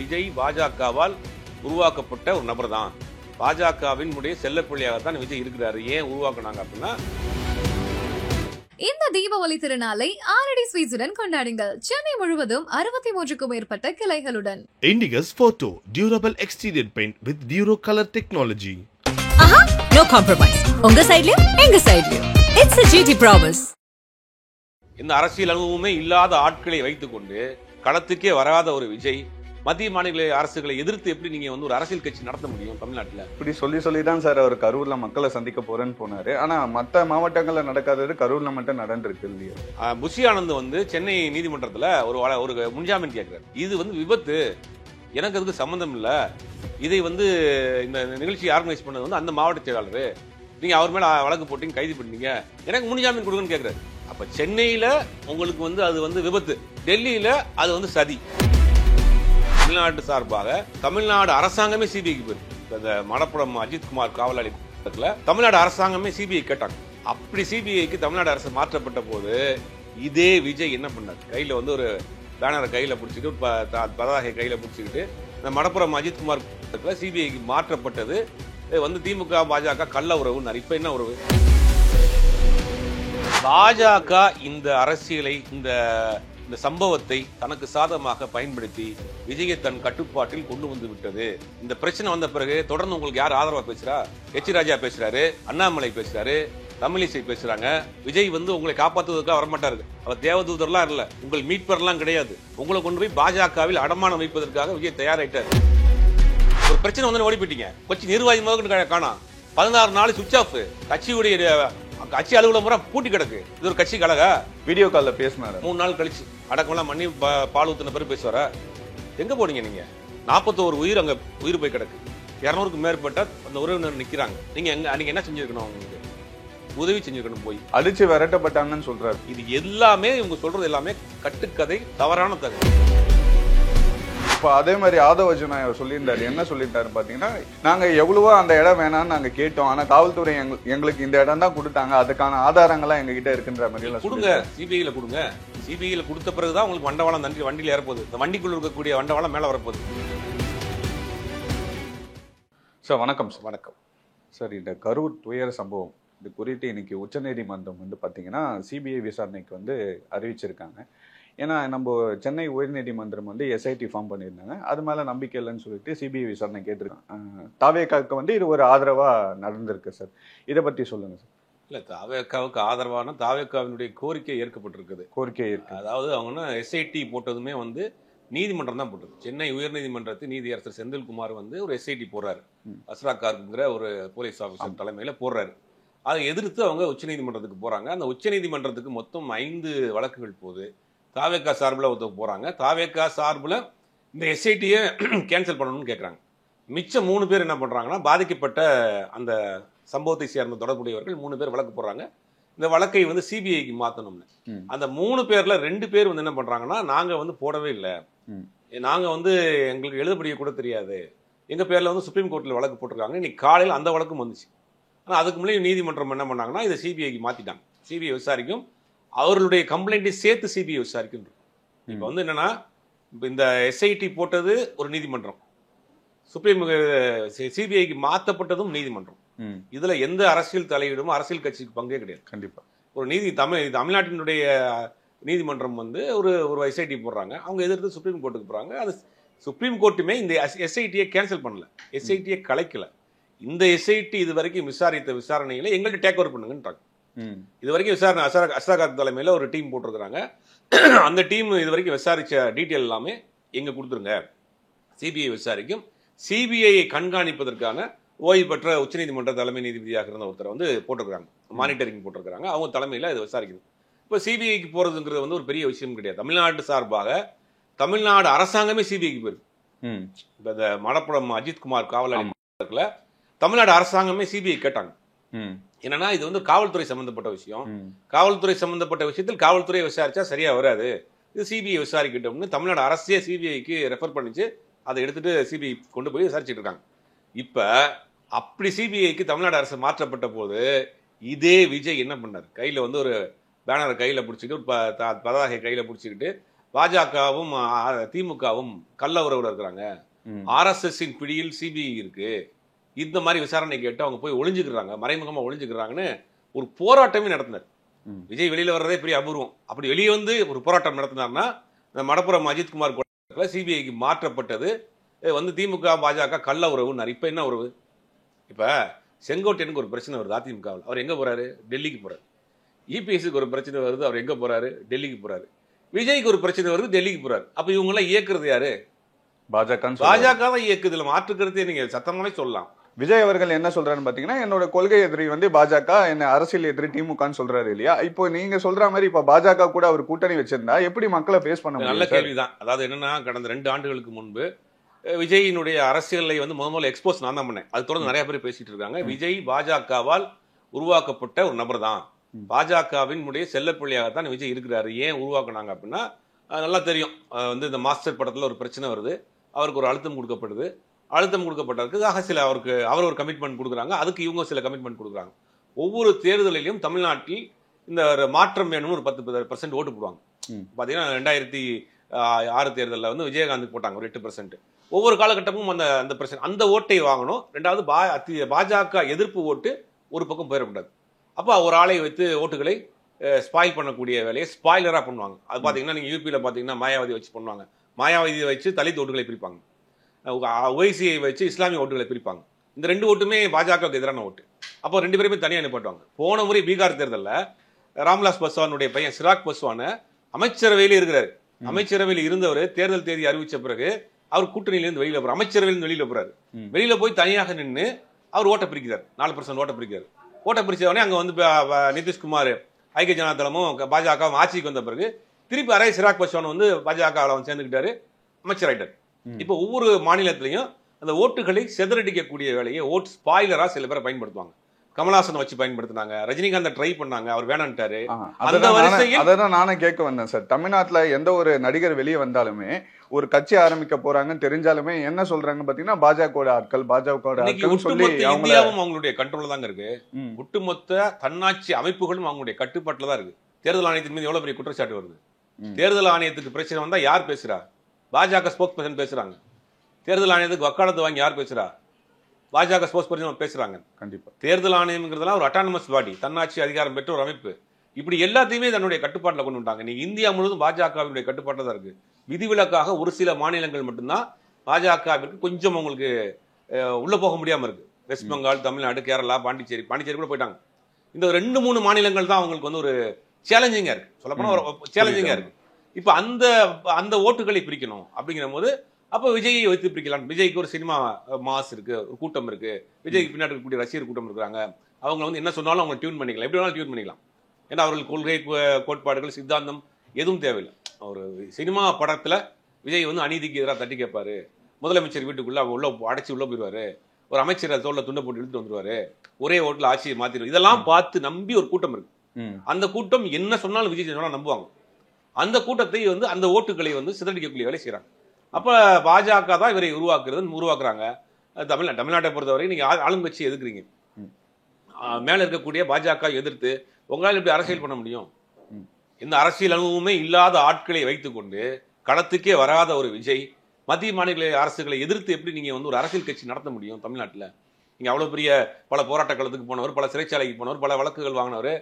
விஜய் பாஜகவால் உருவாக்கப்பட்ட ஒரு நபர் தான். பாஜகவின் செல்லப்பிள்ளையாகத்தான் விஜய் இருக்கிறாரு. ஏன் உருவாக்குனாங்க அப்படின்னா, இந்த தீபாவளி திருநாளை ஆரடி ஸ்வீட்ஸுடன் கொண்டாடுங்கள். சென்னை முழுவதும் 63க்கும் மேற்பட்ட கிளைகளுடன். Indigus Photo Durable Exterior Paint with Duro Color Technology. No compromise. உங்க சைடுலயும் எங்க சைடுலயும். It's a GT promise. இந்த அரசியல் அனுபவமே இல்லாத ஆட்களை வைத்துக்கொண்டு களத்துக்கே வராத ஒரு விஜய் மத்திய மாநில அரசுகளை எதிர்த்து எப்படி நீங்க ஒரு அரசியல் கட்சி நடத்த முடியும் தமிழ்நாட்டில்? இப்படி சொல்லி தான் சார் அவர் கரூர்ல மக்களை சந்திக்க போறேன்னு போனாரு. ஆனா மற்ற மாவட்டங்கள்ல நடக்காதது கரூர்ல மட்டும் நடந்திருக்கு இல்லையா? புஷி ஆனந்த் சென்னை நீதிமன்றத்துல ஒரு முன்ஜாமீன் கேட்கிறார். இது விபத்து, எனக்கு அதுக்கு சம்பந்தம் இல்ல. இதை இந்த நிகழ்ச்சி ஆர்கனைஸ் பண்ணது அந்த மாவட்ட செயலாளர், நீங்க அவர் மேல வழக்கு போட்டீங்க, கைது பண்ணீங்க, எனக்கு முன்ஜாமீன் கொடுங்கன்னு கேட்கிறாரு. அப்ப சென்னையில உங்களுக்கு அது விபத்து, டெல்லியில அது சதி. தமிழ்நாட்டு சார்பாக தமிழ்நாடு அரசாங்கமே சிபிஐக்கு போயிருக்கு. இந்த மணப்புறம் அஜித்குமார் காவலாளி தமிழ்நாடு அரசாங்கமே சிபிஐ கேட்டாங்க. அப்படி சிபிஐக்கு தமிழ்நாடு அரசு மாற்றப்பட்ட போது இதே விஜய் என்ன பண்ணார்? கையில ஒரு பேனரை கையில பிடிச்சிக்கிட்டு, பதாகை கையில பிடிச்சிக்கிட்டு, இந்த மணப்புறம் அஜித்குமார் சிபிஐக்கு மாற்றப்பட்டது. திமுக பாஜக கள்ள உறவு. இப்ப என்ன உறவு? பாஜக இந்த அரசியலை, இந்த சம்பவத்தை தனக்கு சாதகமாக பயன்படுத்தி விஜயை தன் கட்டுப்பாட்டில் கொண்டு வந்து விட்டது. இந்த பிரச்சனை வந்த பிறகு தொடர்ந்து உங்களுக்கு யார் ஆதரவா பேசுறா? எச் ராஜா பேசுறாரு, அண்ணாமலை பேசுறாரு, தமிழிசை பேசுறாங்க. விஜய் உங்களை காப்பாற்றுவதற்காக வரமாட்டாரு. அவர் தேவதூதர்லாம் இல்ல, உங்கள் மீட்பர்லாம் கிடையாது. உங்களை கொண்டு போய் பாஜகவில் அடமானம் வைப்பதற்காக விஜய் தயாராயிட்டார். ஒரு பிரச்சனை ஓடி போயிட்டீங்க. கொச்சி நிர்வாகி முதல் காணா, 16 நாள் சுவிட்ச் ஆஃப். கட்சி அலுவலகம் பூட்டி கிடக்கு. இது ஒரு கட்சி கழக. வீடியோ கால்ல பேசினாரு. 3 நாள் கழிச்சு அடக்கமெல்லாம் பண்ணி பால் ஊத்தின பிறகு பேசுவாரா? எங்க போனீங்க நீங்க? 41 உயிர் அங்க உயிர் போய் கிடக்கு. 200க்கும் மேற்பட்ட அந்த உறவினர் நிக்கிறாங்க. நீங்க என்ன செஞ்சிருக்கணும்? அவங்களுக்கு உதவி செஞ்சிருக்கணும். போய் அடிச்சு விரட்டப்பட்டாங்கன்னு சொல்றாரு. இது எல்லாமே இவங்க சொல்றது எல்லாமே கட்டுக்கதை, தவறான தகவல். இப்போ அதே மாதிரி ஆதவ அர்ஜுனா சொல்லியிருந்தாரு. என்ன சொல்லியிருந்தாரு பாத்தீங்கன்னா, நாங்க எவ்வளவோ அந்த இடம் வேணாம்னு நாங்க கேட்டோம், ஆனா காவல்துறை எங்களுக்கு இந்த இடம் தான் கொடுத்தாங்க, அதுக்கான ஆதாரங்கள்லாம் எங்க கிட்ட இருக்குன்ற மாதிரி கொடுங்க. சிபிஐல கொடுங்க. சிபிஐல கொடுத்த பிறகுதான் உங்களுக்கு வண்டவாளம் வண்டியில ஏறப்போகுது. இந்த வண்டிக்குள்ள இருக்கக்கூடிய வண்டவாளம் மேல வரப்போகுது. சார் வணக்கம். சார் வணக்கம் சார். இந்த கரூர் துயர சம்பவம் இது குறித்து இன்னைக்கு உச்சநீதிமன்றம் பாத்தீங்கன்னா சிபிஐ விசாரணைக்கு அறிவிச்சிருக்காங்க. ஏன்னா நம்ம சென்னை உயர்நீதிமன்றம் எஸ்ஐடி ஃபார்ம் பண்ணியிருந்தாங்க. அது மேலே நம்பிக்கை இல்லைன்னு சொல்லிட்டு சிபிஐ விசாரணை கேட்டிருக்காங்க. தாவேக்காவுக்கு இது ஒரு ஆதரவா நடந்திருக்கு சார். இதை பற்றி சொல்லுங்க சார். இல்லை, தாவேக்காவுக்கு ஆதரவான தாவேக்காவினுடைய கோரிக்கை ஏற்கப்பட்டிருக்குது. கோரிக்கை இருக்கு. அதாவது அவங்க எஸ்ஐடி போட்டதுமே நீதிமன்றம் தான் போட்டது. சென்னை உயர்நீதிமன்றத்தில் நீதியரசர் செந்தில்குமார் ஒரு எஸ்ஐடி போடுறாரு. அஸ்ரா கார்க்குங்கிற ஒரு போலீஸ் ஆஃபீஸர் தலைமையில் போடுறாரு. அதை எதிர்த்து அவங்க உச்சநீதிமன்றத்துக்கு போறாங்க. அந்த உச்சநீதிமன்றத்துக்கு மொத்தம் 5 வழக்குகள் போகுது. தாவேக்கா சார்பில் ஒருத்தர் போறாங்க. தாவேக்கா சார்பில் இந்த எஸ்ஐடியை கேன்சல் பண்ணணும்னு கேட்குறாங்க. மிச்சம் 3 பேர் என்ன பண்றாங்கன்னா, பாதிக்கப்பட்ட அந்த சம்பவத்தை சேர்ந்த தொடர்புடையவர்கள் 3 பேர் வழக்கு போடுறாங்க. இந்த வழக்கை சிபிஐக்கு மாற்றணும்னு. அந்த 3 பேர்ல 2 பேர் என்ன பண்றாங்கன்னா, நாங்க போடவே இல்லை, நாங்க எங்களுக்கு எழுதப்படிய கூட தெரியாது, எங்க பேர்ல சுப்ரீம் கோர்ட்ல வழக்கு போட்டிருக்காங்க. இன்னைக்கு காலையில் அந்த வழக்கும் வந்துச்சு. ஆனால் அதுக்கு முன்னாடி நீதிமன்றம் என்ன பண்ணாங்கன்னா, இதை சிபிஐக்கு மாத்திட்டாங்க. சிபிஐ விசாரிக்கும், அவர்களுடைய கம்ப்ளைண்ட்டை சேர்த்து சிபிஐ விசாரிக்கின்றோம். இப்போ என்னன்னா, இப்போ இந்த எஸ்ஐடி போட்டது ஒரு நீதிமன்றம், சுப்ரீம் சிபிஐக்கு மாற்றப்பட்டதும் நீதிமன்றம். இதுல எந்த அரசியல் தலையீடும் அரசியல் கட்சிக்கு பங்கே கிடையாது. கண்டிப்பா ஒரு தமிழ்நாட்டினுடைய நீதிமன்றம் ஒரு எஸ்ஐடி போடுறாங்க. அவங்க எதிர்த்து சுப்ரீம் கோர்ட்டுக்கு போறாங்க. அது சுப்ரீம் கோர்ட்டுமே இந்த எஸ்ஐடியை கேன்சல் பண்ணல, எஸ்ஐடியை கலைக்கல. இந்த எஸ்ஐடி இது வரைக்கும் விசாரித்த விசாரணையில எங்கள்கிட்ட டேக் ஓவர் பண்ணுங்கன்றாங்க. இது வரைக்கும் விசாரணை அஸ்ராகாத் தலைமையில் ஒரு டீம் போட்டிருக்கிறாங்க. அந்த டீம் இது வரைக்கும் விசாரிச்ச டீட்டெயில் எல்லாமே எங்க கொடுத்துருங்க, சிபிஐ விசாரிக்கும். சிபிஐயை கண்காணிப்பதற்கான ஓய்வு பெற்ற உச்சநீதிமன்ற தலைமை நீதிபதியாக இருந்த ஒருத்தர் போட்டிருக்கிறாங்க, மானிட்டரிங் போட்டிருக்கிறாங்க. அவங்க தலைமையில் இது விசாரிக்கணும். இப்போ சிபிஐக்கு போறதுங்கிறது ஒரு பெரிய விஷயம் கிடையாது. தமிழ்நாட்டு சார்பாக தமிழ்நாடு அரசாங்கமே சிபிஐக்கு போயிருக்கு. இப்போ இந்த மணப்புறம் அஜித்குமார் காவலாளி தமிழ்நாடு அரசாங்கமே சிபிஐ கேட்டாங்க. என்னன்னா, இது காவல்துறை சம்பந்தப்பட்ட விஷயம். காவல்துறை சம்பந்தப்பட்ட விஷயத்தில் காவல்துறை விசாரிச்சா சரியா வராது, இது சிபிஐ விசாரிக்கட்டும்னு தமிழ்நாடு அரசே சிபிஐக்கு ரெஃபர் பண்ணிச்சு. அதை எடுத்துட்டு சிபிஐ கொண்டு போய் விசாரிச்சுட்டு இருக்காங்க. இப்ப அப்படி சிபிஐக்கு தமிழ்நாடு அரசு மாற்றப்பட்ட போது இதே விஜய் என்ன பண்ணார்? கையில ஒரு பேனரை கையில பிடிச்சிக்கிட்டு, பதாகை கையில பிடிச்சிக்கிட்டு, பாஜகவும் திமுகவும் கள்ள உறவுல இருக்கிறாங்க, ஆர்எஸ்எஸ்ஸின் பிடியில் சிபிஐ இருக்கு, இந்த மாதிரி விசாரணை கேட்டு அவங்க போய் ஒளிஞ்சுக்கிறாங்க, மறைமுகமா ஒளிஞ்சுக்கிறாங்கன்னு ஒரு போராட்டமே நடத்தினார். விஜய் வெளியில வர்றதே பெரிய அபூர்வம். அப்படி வெளியே வந்து ஒரு போராட்டம் நடத்தினார்னா இந்த மடப்புறம் அஜித்குமார் சிபிஐக்கு மாற்றப்பட்டது வந்து திமுக பாஜக கள்ள உறவுன்னாரு. இப்ப என்ன உறவு? இப்ப செங்கோட்டையனுக்கு ஒரு பிரச்சனை வருது அதிமுகவில், அவர் எங்க போறாரு? டெல்லிக்கு போறாரு. இபிஎஸ்க்கு ஒரு பிரச்சனை வருது, அவர் எங்க போறாரு? டெல்லிக்கு போறாரு. விஜய்க்கு ஒரு பிரச்சனை வருது, டெல்லிக்கு போறாரு. அப்ப இவங்க எல்லாம் இயக்குறது யாரு? பாஜக தான் இயக்குது. இதுல மாற்றுக்கிறதே நீங்க சத்தமாவே சொல்லலாம். விஜய் அவர்கள் என்ன சொல்றாருன்னு பாத்தீங்கன்னா, என்னோட கொள்கை எதிரி வந்து பாஜக, என்ன அரசியல் எதிரி திமுகன்னு சொல்றாரு இல்லையா? இப்போ நீங்க சொல்ற மாதிரி இப்ப பாஜக கூட அவர் கூட்டணி வச்சிருந்தா எப்படி மக்களை ஃபேஸ் பண்ண முடியும்? நல்ல கேள்விதான். அதாவது என்னன்னா, கடந்த 2 ஆண்டுகளுக்கு முன்பு விஜயினுடைய அரசியலை வந்து முதல்ல எக்ஸ்போஸ் நான் தான் பண்ணேன். அது தொடர்ந்து நிறைய பேர் பேசிட்டு இருக்காங்க. விஜய் பாஜகவால் உருவாக்கப்பட்ட ஒரு நபர் தான், பாஜகவின் செல்லப்பிள்ளையாகத்தான் விஜய் இருக்கிறாரு. ஏன் உருவாக்குனாங்க அப்படின்னா, நல்லா தெரியும். வந்து இந்த மாஸ்டர் படத்துல ஒரு பிரச்சனை வருது, அவருக்கு ஒரு அழுத்தம் கொடுக்கப்படுது. அழுத்தம் கொடுக்கப்பட்டதுக்காக அவர் ஒரு கமிட்மெண்ட் கொடுக்குறாங்க, அதுக்கு இவங்க சில கமிட்மெண்ட் கொடுக்குறாங்க. ஒவ்வொரு தேர்தலிலும் தமிழ்நாட்டில் இந்த மாற்றம் வேணும்னு ஒரு 10% ஓட்டு போடுவாங்க. பார்த்தீங்கன்னா 2006 தேர்தலில் வந்து விஜயகாந்த் போட்டாங்க ஒரு 8%. ஒவ்வொரு காலகட்டமும் அந்த ஓட்டை வாங்கணும். ரெண்டாவது பாஜக எதிர்ப்பு ஓட்டு ஒரு பக்கம் போயிடக்கூடாது. அப்போ ஒரு ஆளை வைத்து ஓட்டுகளை ஸ்பாயில் பண்ணக்கூடிய வேலையை ஸ்பாயிலராக பண்ணுவாங்க. அது பார்த்தீங்கன்னா நீங்கள் யூபியில் பார்த்தீங்கன்னா மாயாவதி வச்சு பண்ணுவாங்க. மாயாவதியை வச்சு தலித் ஓட்டுகளை பிரிப்பாங்க, ஒய்சியை வச்சு இஸ்லாமிய ஓட்டுகளை பிரிப்பாங்க. இந்த 2 ஓட்டுமே பாஜகவுக்கு எதிரான ஓட்டு. அப்போ 2 பேருமே தனியாக அனுப்பிட்டுவாங்க. போன முறை பீகார் தேர்தலில் ராம்விலாஸ் பாஸ்வானுடைய பையன் சிராக் பாஸ்வான் அமைச்சரவையில் இருக்கிறாரு. அமைச்சரவையில் இருந்தவர் தேர்தல் தேதி அறிவிச்ச பிறகு அவர் கூட்டணியிலிருந்து வெளியில போறாரு, அமைச்சரவையிலிருந்து வெளியில போறாரு. வெளியில போய் தனியாக நின்று அவர் ஓட்டை பிரிக்கிறார், 4% ஓட்டை பிரிக்கிறார். ஓட்டை பிரிச்சவனே அங்க வந்து நிதிஷ்குமார் ஐக்கிய ஜனதா தளமும் பாஜக ஆட்சிக்கு வந்த பிறகு திருப்பி அரை சிராக் பாஸ்வான் வந்து பாஜக சேர்ந்துக்கிட்டாரு, அமைச்சராயிட்டார். இப்ப ஒவ்வொரு மாநிலத்திலையும் அந்த ஓட்டுகளை செதறடிக்கக்கூடிய வேலையை ஓட் ஸ்பாயிலரா சில பேரை பயன்படுத்துவாங்க. கமல்ஹாசனை வச்சு பயன்படுத்தினாங்க, ரஜினிகாந்த் ட்ரை பண்ணாங்க, அவர் வேணான்ட்டாரு. அதான் நானே கேட்க வந்தேன் சார். தமிழ்நாட்டுல எந்த ஒரு நடிகர் வெளியே வந்தாலுமே, ஒரு கட்சி ஆரம்பிக்க போறாங்கன்னு தெரிஞ்சாலுமே என்ன சொல்றாங்க பாத்தீங்கன்னா, பாஜக ஆட்கள் இந்தியாவும் அவங்களுடைய கண்ட்ரோல் தாங்க இருக்கு. ஒட்டுமொத்த தன்னாட்சி அமைப்புகளும் அவங்களுடைய கட்டுப்பாட்டுல தான் இருக்கு. தேர்தல் ஆணையத்தின் மீது எவ்வளவு பெரிய குற்றச்சாட்டு வருது. தேர்தல் ஆணையத்துக்கு பிரச்சனை வந்தா யார் பேசுறா? பாஜக ஸ்போக்ஸ் பர்சன் பேசுறாங்க. தேர்தல் ஆணையத்துக்கு வக்காலத்து வாங்கி யார் பேசுறா? பாஜக ஸ்போக்ஸ் பர்சன் பேசுறாங்க. கண்டிப்பா தேர்தல் ஆணையம்ங்கிறதுலாம் ஒரு அட்டானமஸ் பாடி, தன்னாட்சி அதிகாரம் பெற்ற ஒரு அமைப்பு. இப்படி எல்லாத்தையுமே தன்னுடைய கட்டுப்பாட்டில் கொண்டு வந்தாங்க. நீங்க இந்தியா முழுவதும் பாஜகவினுடைய கட்டுப்பாட்டில் தான் இருக்கு. விதிவிலக்காக ஒரு சில மாநிலங்கள் மட்டும்தான் பாஜகவிற்கு கொஞ்சம் உங்களுக்கு உள்ள போக முடியாம இருக்கு. வெஸ்ட் பெங்கால், தமிழ்நாடு, கேரளா, பாண்டிச்சேரி கூட போயிட்டாங்க. இந்த 2-3 மாநிலங்கள் தான் அவங்களுக்கு வந்து ஒரு சேலஞ்சிங்கா இருக்கு. சொல்லப்போனா ஒரு சேலஞ்சிங்கா இருக்கு. இப்ப அந்த ஓட்டுகளை பிரிக்கணும் அப்படிங்கிற போது அப்ப விஜயை வைத்து பிரிக்கலாம். விஜய்க்கு ஒரு சினிமா மாஸ் இருக்கு, ஒரு கூட்டம் இருக்கு, விஜய்க்கு பின்னாடி இருக்கக்கூடிய ரசிகர் கூட்டம் இருக்கிறாங்க. அவங்க வந்து என்ன சொன்னாலும் அவங்க டியூன் பண்ணிக்கலாம், எப்படி வேணாலும் டியூன் பண்ணிக்கலாம். ஏன்னா அவர்கள் கொள்கை கோட்பாடுகள் சித்தாந்தம் எதுவும் தேவையில்லை. ஒரு சினிமா படத்துல விஜய் வந்து அநீதிக்கு எதிராக தட்டி கேட்பாரு, முதலமைச்சர் வீட்டுக்குள்ள உள்ள அடைச்சி உள்ள போயிடுவாரு, ஒரு அமைச்சர் தோல்ல துண்டை போட்டு இழுத்து வந்துருவாரு, ஒரே ஓட்டுல ஆட்சியை மாத்திடுவாரு. இதெல்லாம் பார்த்து நம்பி ஒரு கூட்டம் இருக்கு. அந்த கூட்டம் என்ன சொன்னாலும் விஜய் சொன்னாலும் நம்புவாங்க. அந்த கூட்டத்தை வந்து அந்த ஓட்டுகளை வந்து சிதறடிக்கக்கூடிய வேலை செய்யறாங்க. அப்ப பாஜக தான் இவரை உருவாக்குறாங்க. தமிழ்நாட்டை பொறுத்தவரை நீங்க ஆளுங்கட்சி எதிர்க்கிறீங்க, மேல இருக்கக்கூடிய பாஜக எதிர்த்து உங்களால் எப்படி அரசியல் பண்ண முடியும்? இந்த அரசியல் அனுபவமே இல்லாத ஆட்களை வைத்துக்கொண்டு களத்துக்கே வராத ஒரு விஜய் மத்திய மாநில அரசுகளை எதிர்த்து எப்படி நீங்க வந்து ஒரு அரசியல் கட்சி நடத்த முடியும்? தமிழ்நாட்டில் நீங்க அவ்வளவு பெரிய பல போராட்ட களத்துக்கு போனவர், பல சிறைச்சாலைக்கு போனவர், பல வழக்குகள் வாங்கினவர்,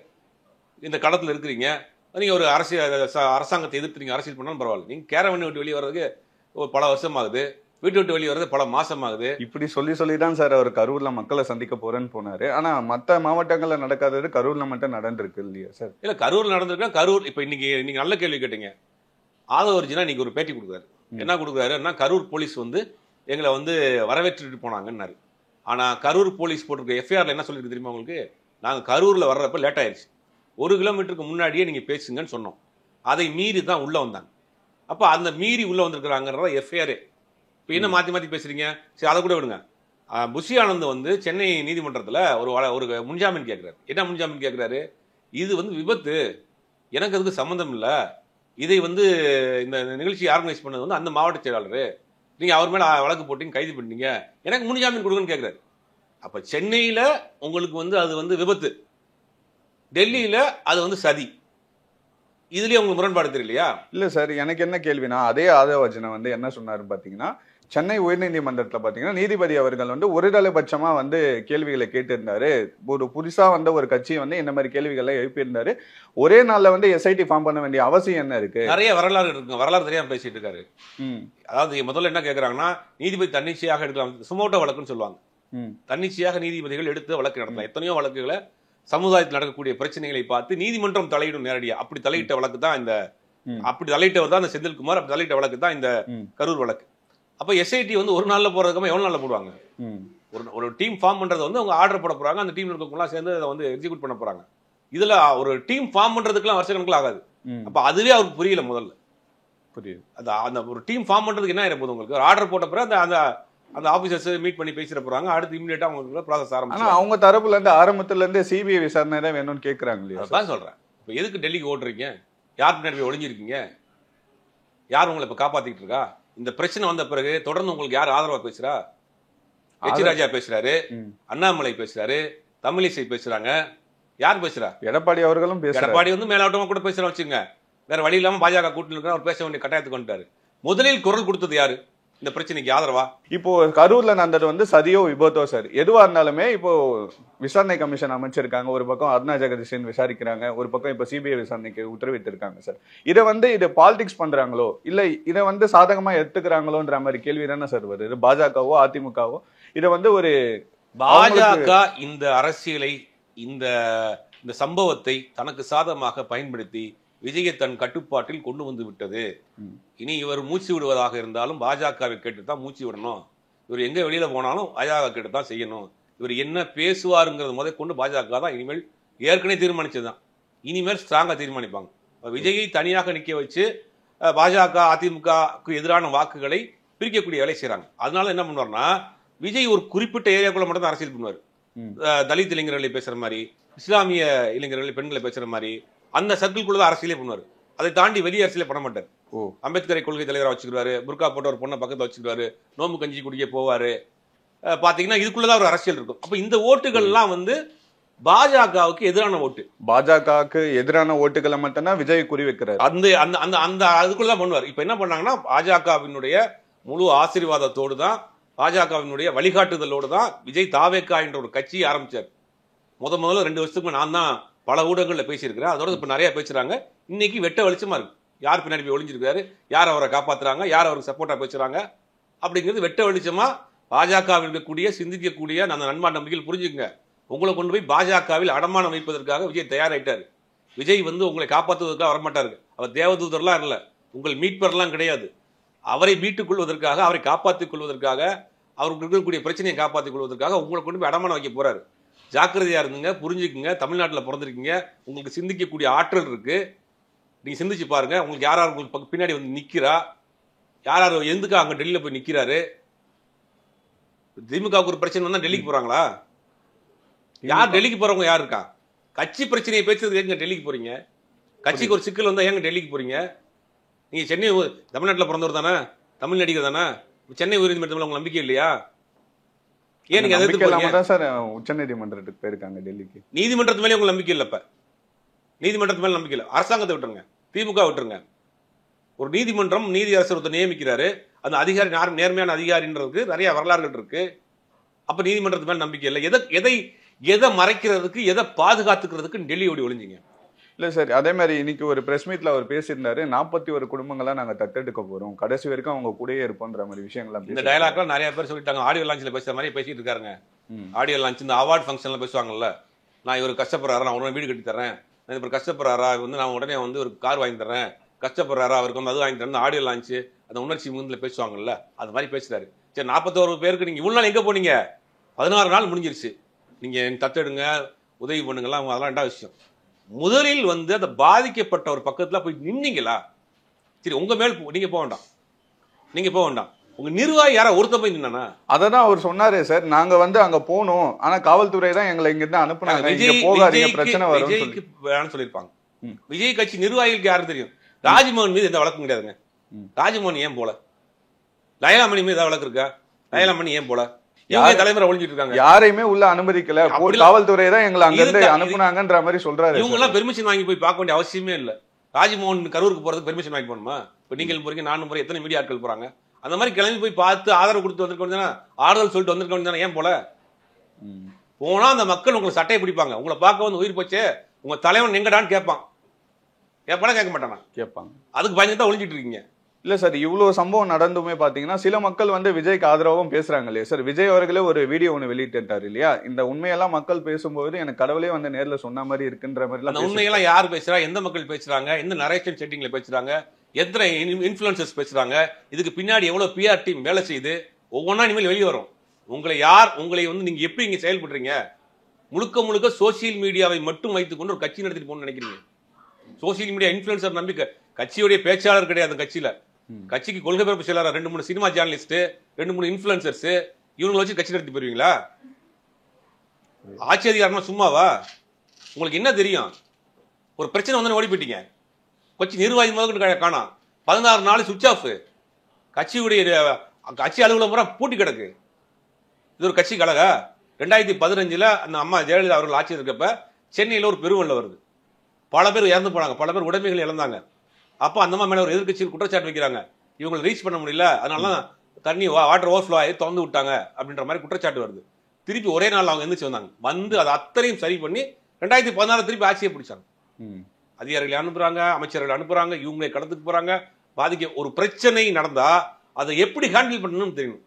இந்த களத்தில் இருக்கிறீங்க. நீங்க ஒரு அரசாங்கத்தை எதிர்த்து நீங்க அரசியல் பண்ணாலும் பரவாயில்ல. நீங்க கேரவன் விட்டு வெளியே வர்றதுக்கு பல வருஷம் ஆகுது, வீட்டு விட்டு வெளியே வர்றது பல மாசம் ஆகுது. இப்படி சொல்லிதான் சார் அவர் கரூர்ல மக்களை சந்திக்க போறேன்னு போனாரு. ஆனா மத்த மாவட்டங்கள்ல நடக்காதது கரூர்ல மட்டும் நடந்திருக்கு இல்லையா சார்? இல்ல, கரூர்ல நடந்திருக்கா. கரூர் இப்ப இன்னைக்கு நீங்க நல்ல கேள்வி கேட்டீங்க. ஆதவர்ஜினா இன்னைக்கு ஒரு பேட்டி கொடுக்குறாரு. என்ன கொடுக்குறாருன்னா, கரூர் போலீஸ் வந்து எங்களை வந்து வரவேற்றுட்டு போனாங்கன்னாரு. ஆனா கரூர் போலீஸ் போட்டிருக்க எஃப்ஐஆர்ல என்ன சொல்லிருக்கு தெரியுமா உங்களுக்கு? நாங்க கரூர்ல வர்றப்ப லேட் ஆயிடுச்சு, 1 கிலோமீட்டருக்கு முன்னாடியே நீங்க பேசுங்கன்னு சொன்னோம், அதை மீறி தான் உள்ள வந்தாங்க. அப்ப அந்த மீறி உள்ள வந்திருக்கிறாங்கன்றத எஃப்ஐஆர். இப்ப என்ன மாத்தி பேசுறீங்க? சரி, அதை கூட விடுங்க. புஷி ஆனந்த் வந்து சென்னை நீதிமன்றத்துல ஒரு முன்ஜாமீன் கேட்கிறாரு. என்ன முன்ஜாமீன் கேட்கிறாரு? இது வந்து விபத்து, எனக்கு அதுக்கு சம்மந்தம் இல்லை, இதை வந்து இந்த நிகழ்ச்சி ஆர்கனைஸ் பண்ணது வந்து அந்த மாவட்ட செயலாளர், நீங்க அவர் மேல வழக்கு போட்டீங்க, கைது பண்ணீங்க, எனக்கு முன்ஜாமீன் கொடுங்கன்னு கேட்கிறாரு. அப்ப சென்னையில உங்களுக்கு வந்து அது வந்து விபத்து, டெல்லியில அது வந்து சதி. இதுலயே உங்களுக்கு முரண்பாடு தெரியலையா? இல்ல சார், எனக்கு என்ன கேள்வினா, அதே ஆதவர்ஜுன வந்து என்ன சொன்னாருன்னு பாத்தீங்கன்னா, சென்னை உயர்நீதிமன்றத்துல பாத்தீங்கன்னா நீதிபதி அவர்கள் வந்து ஒருதலைபட்சமா வந்து கேள்விகளை கேட்டிருந்தாரு. ஒரு புதுசா வந்த ஒரு கட்சி வந்து இந்த மாதிரி கேள்விகளை எழுப்பியிருந்தாரு. ஒரே நாள்ல வந்து எஸ்ஐடி ஃபார்ம் பண்ண வேண்டிய அவசியம் என்ன இருக்கு? நிறைய வரலாறு இருக்கு, வரலாறு தெரியாம பேசிட்டு இருக்காரு. அதாவது முதல்ல என்ன கேக்குறாங்கன்னா, நீதிபதி தன்னிச்சையாக எடுக்கலாம், சுமோட்டோ வழக்குன்னு சொல்லுவாங்க. தன்னிச்சையாக நீதிபதிகள் எடுத்து வழக்கு நடத்தலாம். எத்தனையோ வழக்குகளை சமுதாயத்தில் நடக்கக்கூடிய பிரச்சனைகளை பார்த்து நீதிமன்றம் தலையிடும் நேரடியா. அப்படி தலையிட்ட வழக்கு தான் இந்த அப்படி தலையிட்டவர் தான் இந்த செந்தில்குமார். அப்படி தலையிட்ட வழக்கு தான் இந்த கரூர் வழக்கு. அப்ப எஸ்ஐடி வந்து ஒரு நாள்ல போறதுக்கு எவ்வளவு நாள்ல போடுவாங்க? ஒரு டீம் ஃபார்ம் பண்றது வந்து அவங்க ஆர்டர் போட போறாங்க, அந்த டீம்ல இருக்கவங்கலாம் சேர்ந்து அதை வந்து எக்ஸிக்யூட் பண்ண போறாங்க. இதுல ஒரு டீம் ஃபார்ம் பண்றதுக்குலாம் வருஷ கணக்கில் ஆகாது. அப்ப அதுவே அவருக்கு புரியல. முதல்ல புரியுது. அந்த ஒரு டீம் ஃபார்ம் பண்றதுக்கு என்ன ஆயிரம் போகுது? உங்களுக்கு ஒரு ஆர்டர் போட்ட பிறகு அந்த அந்த ஆபீசர்ஸ் மீட் பண்ணி பேசிட போறாங்க. அடுத்து இமிடியேட்டா உங்களுக்கு ப்ராசஸ் ஆரம்பிச்சு. அவங்க தரப்புல இருந்து ஆரம்பத்துல இருந்து சிபிஐ விசாரணை தான் வேணும்னு கேட்கறாங்க இல்லையா? அதான் சொல்றேன். இப்ப எதுக்கு டெல்லிக்கு ஓடுறீங்க? யார் பின்னாடி போய் ஒளிஞ்சிருக்கீங்க? யார் உங்களை இப்ப காப்பாத்திட்டு இருக்கா? இந்த பிரச்சனை வந்த பிறகு தொடர்ந்து உங்களுக்கு யார் ஆதரவா பேசுறா? எச் ராஜா பேசுறாரு, அண்ணாமலை பேசுறாரு, தமிழிசை பேசுறாங்க. யார் பேசுறா? எடப்பாடி அவர்களும் பேசுறாரு. எடப்பாடி வந்து மேலாட்டமா கூட பேசுறா வச்சுங்க. வேற வழி இல்லாம பாஜக கூட்டணி இருக்கிற அவர் பேச வேண்டிய கட்டாயத்துக்கு வந்துட்டாரு. முதலில் குரல் கொடுத்தது யாரு இந்த பிரச்சனைக்கு ஆதரவா? இப்போ கரூர்ல நடந்தது வந்து சதியோ விபத்தோ சார், எதுவா இருந்தாலுமே இப்போ விசாரணை கமிஷன் அமைச்சிருக்காங்க. ஒரு பக்கம் அருணா ஜெகதீஷன் விசாரிக்கிறாங்க, ஒரு பக்கம் இப்ப சிபிஐ விசாரணைக்கு உத்தரவிட்டிருக்காங்க சார். இதை வந்து இது பாலிடிக்ஸ் பண்றாங்களோ இல்ல இதை வந்து சாதகமா எடுத்துக்கிறாங்களோன்ற மாதிரி கேள்வி தானே சார் வருது. பாஜகவோ அதிமுகவோ இதை வந்து ஒரு பாஜக இந்த அரசியலை இந்த சம்பவத்தை தனக்கு சாதகமாக பயன்படுத்தி விஜயை தன் கட்டுப்பாட்டில் கொண்டு வந்து விட்டது. இனி இவர் மூச்சு விடுவதாக இருந்தாலும் பாஜகவை கேட்டுதான் மூச்சு விடணும். இவர் எங்க வெளியில போனாலும் பாஜக கேட்டுதான் செய்யணும். இவர் என்ன பேசுவாருங்கிறது முதல் கொண்டு பாஜக தான் இனிமேல் ஏற்கனவே தீர்மானிச்சதுதான். இனிமேல் ஸ்ட்ராங்கா தீர்மானிப்பாங்க. விஜயை தனியாக நிக்க வச்சு பாஜக அதிமுகவுக்கு எதிரான வாக்குகளை பிரிக்கக்கூடிய வேலை செய்யறாங்க. அதனால என்ன பண்ணுவார்னா, விஜய் ஒரு குறிப்பிட்ட ஏரியாக்குள்ள மட்டும் தான் அரசியல் பண்ணுவார். தலித் இளைஞர்களை பேசுற மாதிரி, இஸ்லாமிய இளைஞர்களை பெண்களை பேசுற மாதிரி அந்த சர்க்கிள்குள்ள தான் அரசியலே பண்ணுவார். அதை தாண்டி வெளியே அரசியலே பண்ண மாட்டார். அம்பேத்கரை கொள்கை தலைவராக வச்சுக்கிறாரு, புர்கா போட்ட ஒரு பொண்ணை பக்கத்தில் வச்சுக்கிறாரு, நோம்பு கஞ்சி குடிக்க போவாரு. பாத்தீங்கன்னா இதுக்குள்ளதான் ஒரு அரசியல் இருக்கும். அப்ப இந்த ஓட்டுகள்லாம் வந்து பாஜகவுக்கு எதிரான ஓட்டு. பாஜகவுக்கு எதிரான ஓட்டுகளை மட்டும்தான் விஜய் குறி வைக்கிறார். அந்த அதுக்குள்ளதான் பண்ணுவார். இப்ப என்ன பண்ணாங்கன்னா, பாஜகவினுடைய முழு ஆசீர்வாதத்தோடு தான், பாஜகவினுடைய வழிகாட்டுதலோடு தான் விஜய் தாவேக்கா என்ற ஒரு கட்சியை ஆரம்பிச்சார். முதல்ல 2 வருஷத்துக்கு நான் தான் பல ஊடகங்கள்ல பேசியிருக்கிறேன். அதோட இப்ப நிறைய பேசுறாங்க. இன்னைக்கு வெட்ட வெளிச்சமா இருக்கு. யார் பின்னாடி போய் ஒளிஞ்சிருக்காரு, யார் அவரை காப்பாத்துறாங்க, யார் அவருக்கு சப்போர்ட்டா பேசுறாங்க அப்படிங்கிறது வெட்ட வெளிச்சமா பாஜகவில் இருக்கக்கூடிய சிந்திக்கக்கூடிய அந்த நண்பா நம்பிக்கையில் புரிஞ்சுக்குங்க. உங்களை கொண்டு போய் பாஜகவில் அடமானம் வைப்பதற்காக விஜய் தயாராயிட்டாரு. விஜய் வந்து உங்களை காப்பாற்றுவதற்காக வரமாட்டாரு. அவர் தேவதூதர்லாம் இல்ல, உங்கள் மீட்பர்லாம் கிடையாது. அவரை மீட்டுக் கொள்வதற்காக, அவரை காப்பாற்றிக் கொள்வதற்காக, அவருக்கு இருக்கக்கூடிய பிரச்சனையை காப்பாற்றிக் கொள்வதற்காக உங்களை கொண்டு போய் அடமானம் வைக்க போறாரு. ஜாக்கிரதையா இருந்துங்க, புரிஞ்சுக்குங்க. தமிழ்நாட்டில் பிறந்திருக்கீங்க, உங்களுக்கு சிந்திக்கக்கூடிய ஆற்றல் இருக்கு. நீங்க சிந்திச்சு பாருங்க. உங்களுக்கு யார் உங்களுக்கு பின்னாடி வந்து நிக்கிறா, யார் எதுக்காக அங்க டெல்லியில போய் நிக்கிறாரு? திமுகவுக்கு ஒரு பிரச்சனை வந்தா டெல்லிக்கு போறாங்களா? யார் டெல்லிக்கு போறவங்க யார் இருக்கா? கட்சி பிரச்சனையை பேசுறதுக்கு எங்க டெல்லிக்கு போறீங்க? கட்சிக்கு ஒரு சிக்கல் வந்தா ஏங்க டெல்லிக்கு போறீங்க? நீங்க சென்னை தமிழ்நாட்டில் பிறந்தவர் தானே, தமிழ் நடிகர் தானே, சென்னை உயர்நீதிமன்றத்தில் உங்களுக்கு நம்பிக்கை இல்லையா? ஏன் நீங்க உச்ச நீதிமன்றத்துக்கு போயிருக்காங்க டெல்லிக்கு? நீதிமன்றத்து மேலே உங்களுக்கு நம்பிக்கை இல்லை. இப்ப நீதிமன்றத்து மேல நம்பிக்கை இல்லை. அரசாங்கத்தை விட்டுருங்க, திமுக விட்டுருங்க. ஒரு நீதிமன்றம் நீதி அரசர் நியமிக்கிறாரு. அந்த அதிகாரி நேர்மையான அதிகாரின்றதுக்கு நிறைய வரலாறுகள் இருக்கு. அப்ப நீதிமன்றத்து மேல நம்பிக்கை இல்லை. எதை மறைக்கிறதுக்கு, எதை பாதுகாத்துக்கிறதுக்கு டெல்லி ஓடி ஒளிஞ்சிங்க? இல்ல சார், அதே மாதிரி இன்னைக்கு ஒரு பிரஸ் மீட்ல அவர் பேசியிருந்தாரு. 41 குடும்பங்களா நாங்க தத்தெடுக்க போறோம், கடைசி வரைக்கும் அவங்க கூடயே இருப்போன்ற மாதிரி விஷயங்கள். இந்த டயலாக்லாம் நிறைய பேர் சொல்லிட்டாங்க. ஆடியோ லான்ச்ல பேசுற மாதிரி பேசிட்டு இருக்காருங்க. ஆடியோ லான்ச் இந்த அவார்ட் ஃபங்க்ஷன்ல பேசுவாங்கல்ல, நான் இவர் கஷ்டப்படுறாரா, நான் உடனே வீடு கட்டி தரேன், நான் இப்ப கஷ்டப்படுறாரா வந்து நான் உடனே வந்து ஒரு கார் வாங்கி தரேன், கஷ்டப்படுறாரா அவருக்கு வந்து அது வாங்கி தரேன். ஆடியோ லான்ச் அந்த உணர்ச்சி முகத்துல பேசுவாங்கல்ல, அது மாதிரி பேசுறாரு. சரி, 41 பேருக்கு நீங்க இவ்வளவு நாள் எங்க போனீங்க? 16 நாள் முடிஞ்சிருச்சு. நீங்க தத்தெடுங்க, உதவி பண்ணுங்கலாம், அதெல்லாம் 2வது விஷயம். முதலில் வந்து அந்த பாதிக்கப்பட்ட ஒரு பக்கத்துல போய் நின்னீங்களா? சரி, உங்க மேல் நீங்க போக வேண்டாம், நீங்க போக வேண்டாம். உங்க நிர்வாகி யாரா ஒருத்த போய் நின்னா? அததான் அவர் சொன்னாரு சார், நாங்க வந்து அங்க போனோம், ஆனா காவல்துறை தான் எங்களை இங்க இருந்து அனுப்புனாங்க, இங்க போகாதீங்க பிரச்சனை வரும் சொல்லிருப்பாங்க. விஜய் கட்சி நிர்வாகிகளுக்கு யாரும் தெரியும். ராஜ்மோகன் மீது எந்த வழக்கம் கிடையாதுங்க. ராஜ்மோகன் ஏன் போல? லயலாமணி மீது ஏதாவது வழக்கு இருக்கா? லயலாமணி ஏன் போல? தலைமுறை ஒழிஞ்சிட்டு இருக்காங்க. யாரையுமே உள்ள அனுமதிக்கல, காவல்துறை தான் எங்களை அங்க இருந்து அனுப்புனாங்கன்ற மாதிரி சொல்றாரு. இவங்க எல்லாம் பெர்மிஷன் வாங்கி போய் பார்க்க வேண்டிய அவசியமே இல்ல. ராஜ்மோகன் கரூருக்கு போறதுக்கு பெர்மிஷன் வாங்கி போகணுமா? இப்போ நீங்கள் போறீங்க, நானும் போறேன், எத்தனை மீடியா ஆட்கள் போறாங்க. அந்த மாதிரி கிளம்பி போய் பார்த்து ஆதரவு கொடுத்து வந்திருக்க வேண்டியதானே, ஆறுதல் சொல்லிட்டு வந்திருக்க வேண்டியதானே. ஏன் போல? போனா அந்த மக்கள் உங்களை சட்டையை பிடிப்பாங்க, உங்களை பார்க்க வந்து உயிர் போச்சே உங்க தலைவன் எங்கடான்னு கேட்பான். கேட்பானா கேட்க மாட்டானா? கேட்பாங்க. அதுக்கு பயந்து தான் ஒளிஞ்சிட்டு இருக்கீங்க. இல்ல சார், இவ்வளவு சம்பவம் நடந்துமே பாத்தீங்கன்னா சில மக்கள் வந்து விஜய்க்கு ஆதரவாகவும் பேசுறாங்க இல்லையா சார்? விஜய் அவர்களே ஒரு வீடியோ ஒன்று வெளியிட்டாரு இல்லையா? இந்த உண்மையெல்லாம் மக்கள் பேசும்போது எனக்கு கடவுளே வந்து நேர்ல சொன்ன மாதிரி இருக்குன்ற மாதிரி அந்த உண்மையெல்லாம் யார் பேசுறா, எந்த மக்கள் பேசுறாங்க, எந்த நரேஷன் செட்டிங்ல பேசுறாங்க, எத்தனை இன்ஃபுளுசர்ஸ் பேசுறாங்க, இதுக்கு பின்னாடி எவ்வளவு பிஆர் டீம் வேலை செய்யுது, ஒவ்வொன்றா இனிமேல் வெளியே வரும். உங்களை வந்து நீங்க எப்படி இங்க செயல்படுறீங்க? முழுக்க முழுக்க சோசியல் மீடியாவை மட்டும் வைத்துக்கொண்டு ஒரு கட்சி நடத்திட்டு போகணும்னு நினைக்கிறீங்க. சோசியல் மீடியா இன்ஃபுளுசர் நம்பிக்கை கட்சியுடைய பேச்சாளர் கிடையாது. கட்சியில கட்சிக்கு கொள்கை பரப்பு செயலாளர் 2-3 சினிமா ஜேர்னலிஸ்ட், 2-3 இன்ஃபுளுசர்ஸ், இவங்களை வச்சு கட்சி நடத்தி போயிருவீங்களா? ஆட்சி அதிகாரமா சும்மாவா? உங்களுக்கு என்ன தெரியும்? ஒரு பிரச்சனை வந்து ஓடி போயிட்டீங்க. கட்சி நிர்வாகி முதல் காணோம். 16 நாள் சுவிட்ச் ஆஃப். கட்சி அலுவலகம் பூரா பூட்டி கிடக்கு. இது ஒரு கட்சி கழகா? 2015 அந்த அம்மா ஜெயலலிதா அவர்கள் ஆட்சி இருக்கப்ப சென்னையில் ஒரு பெருவெள்ளம் வருது. பல பேர் இறந்து போனாங்க, பல பேர் உடைமைகள் இழந்தாங்க. அப்போ அந்த மேல ஒரு எதிர்கட்சியில் குற்றச்சாட்டு வைக்கிறாங்க, இவங்களை ரீச் பண்ண முடியல, அதனாலதான் தண்ணி வாட்டர் ஓவர்ஃப்ளோ ஆகி திறந்து விட்டாங்க அப்படின்ற மாதிரி குற்றச்சாட்டு வருது. திருப்பி ஒரே நாள் அவங்க எந்திரிச்சு வந்தாங்க, வந்து அதை அத்தனையும் சரி பண்ணி 2016 திருப்பி ஆட்சியை பிடிச்சாங்க. அதிகாரிகளை அனுப்புறாங்க, அமைச்சர்களை அனுப்புறாங்க, இவங்களே கடத்துக்கு போறாங்க. பாதிக்க ஒரு பிரச்சனை நடந்தா அதை எப்படி ஹேண்டில் பண்ணணும்னு தெரியணும்.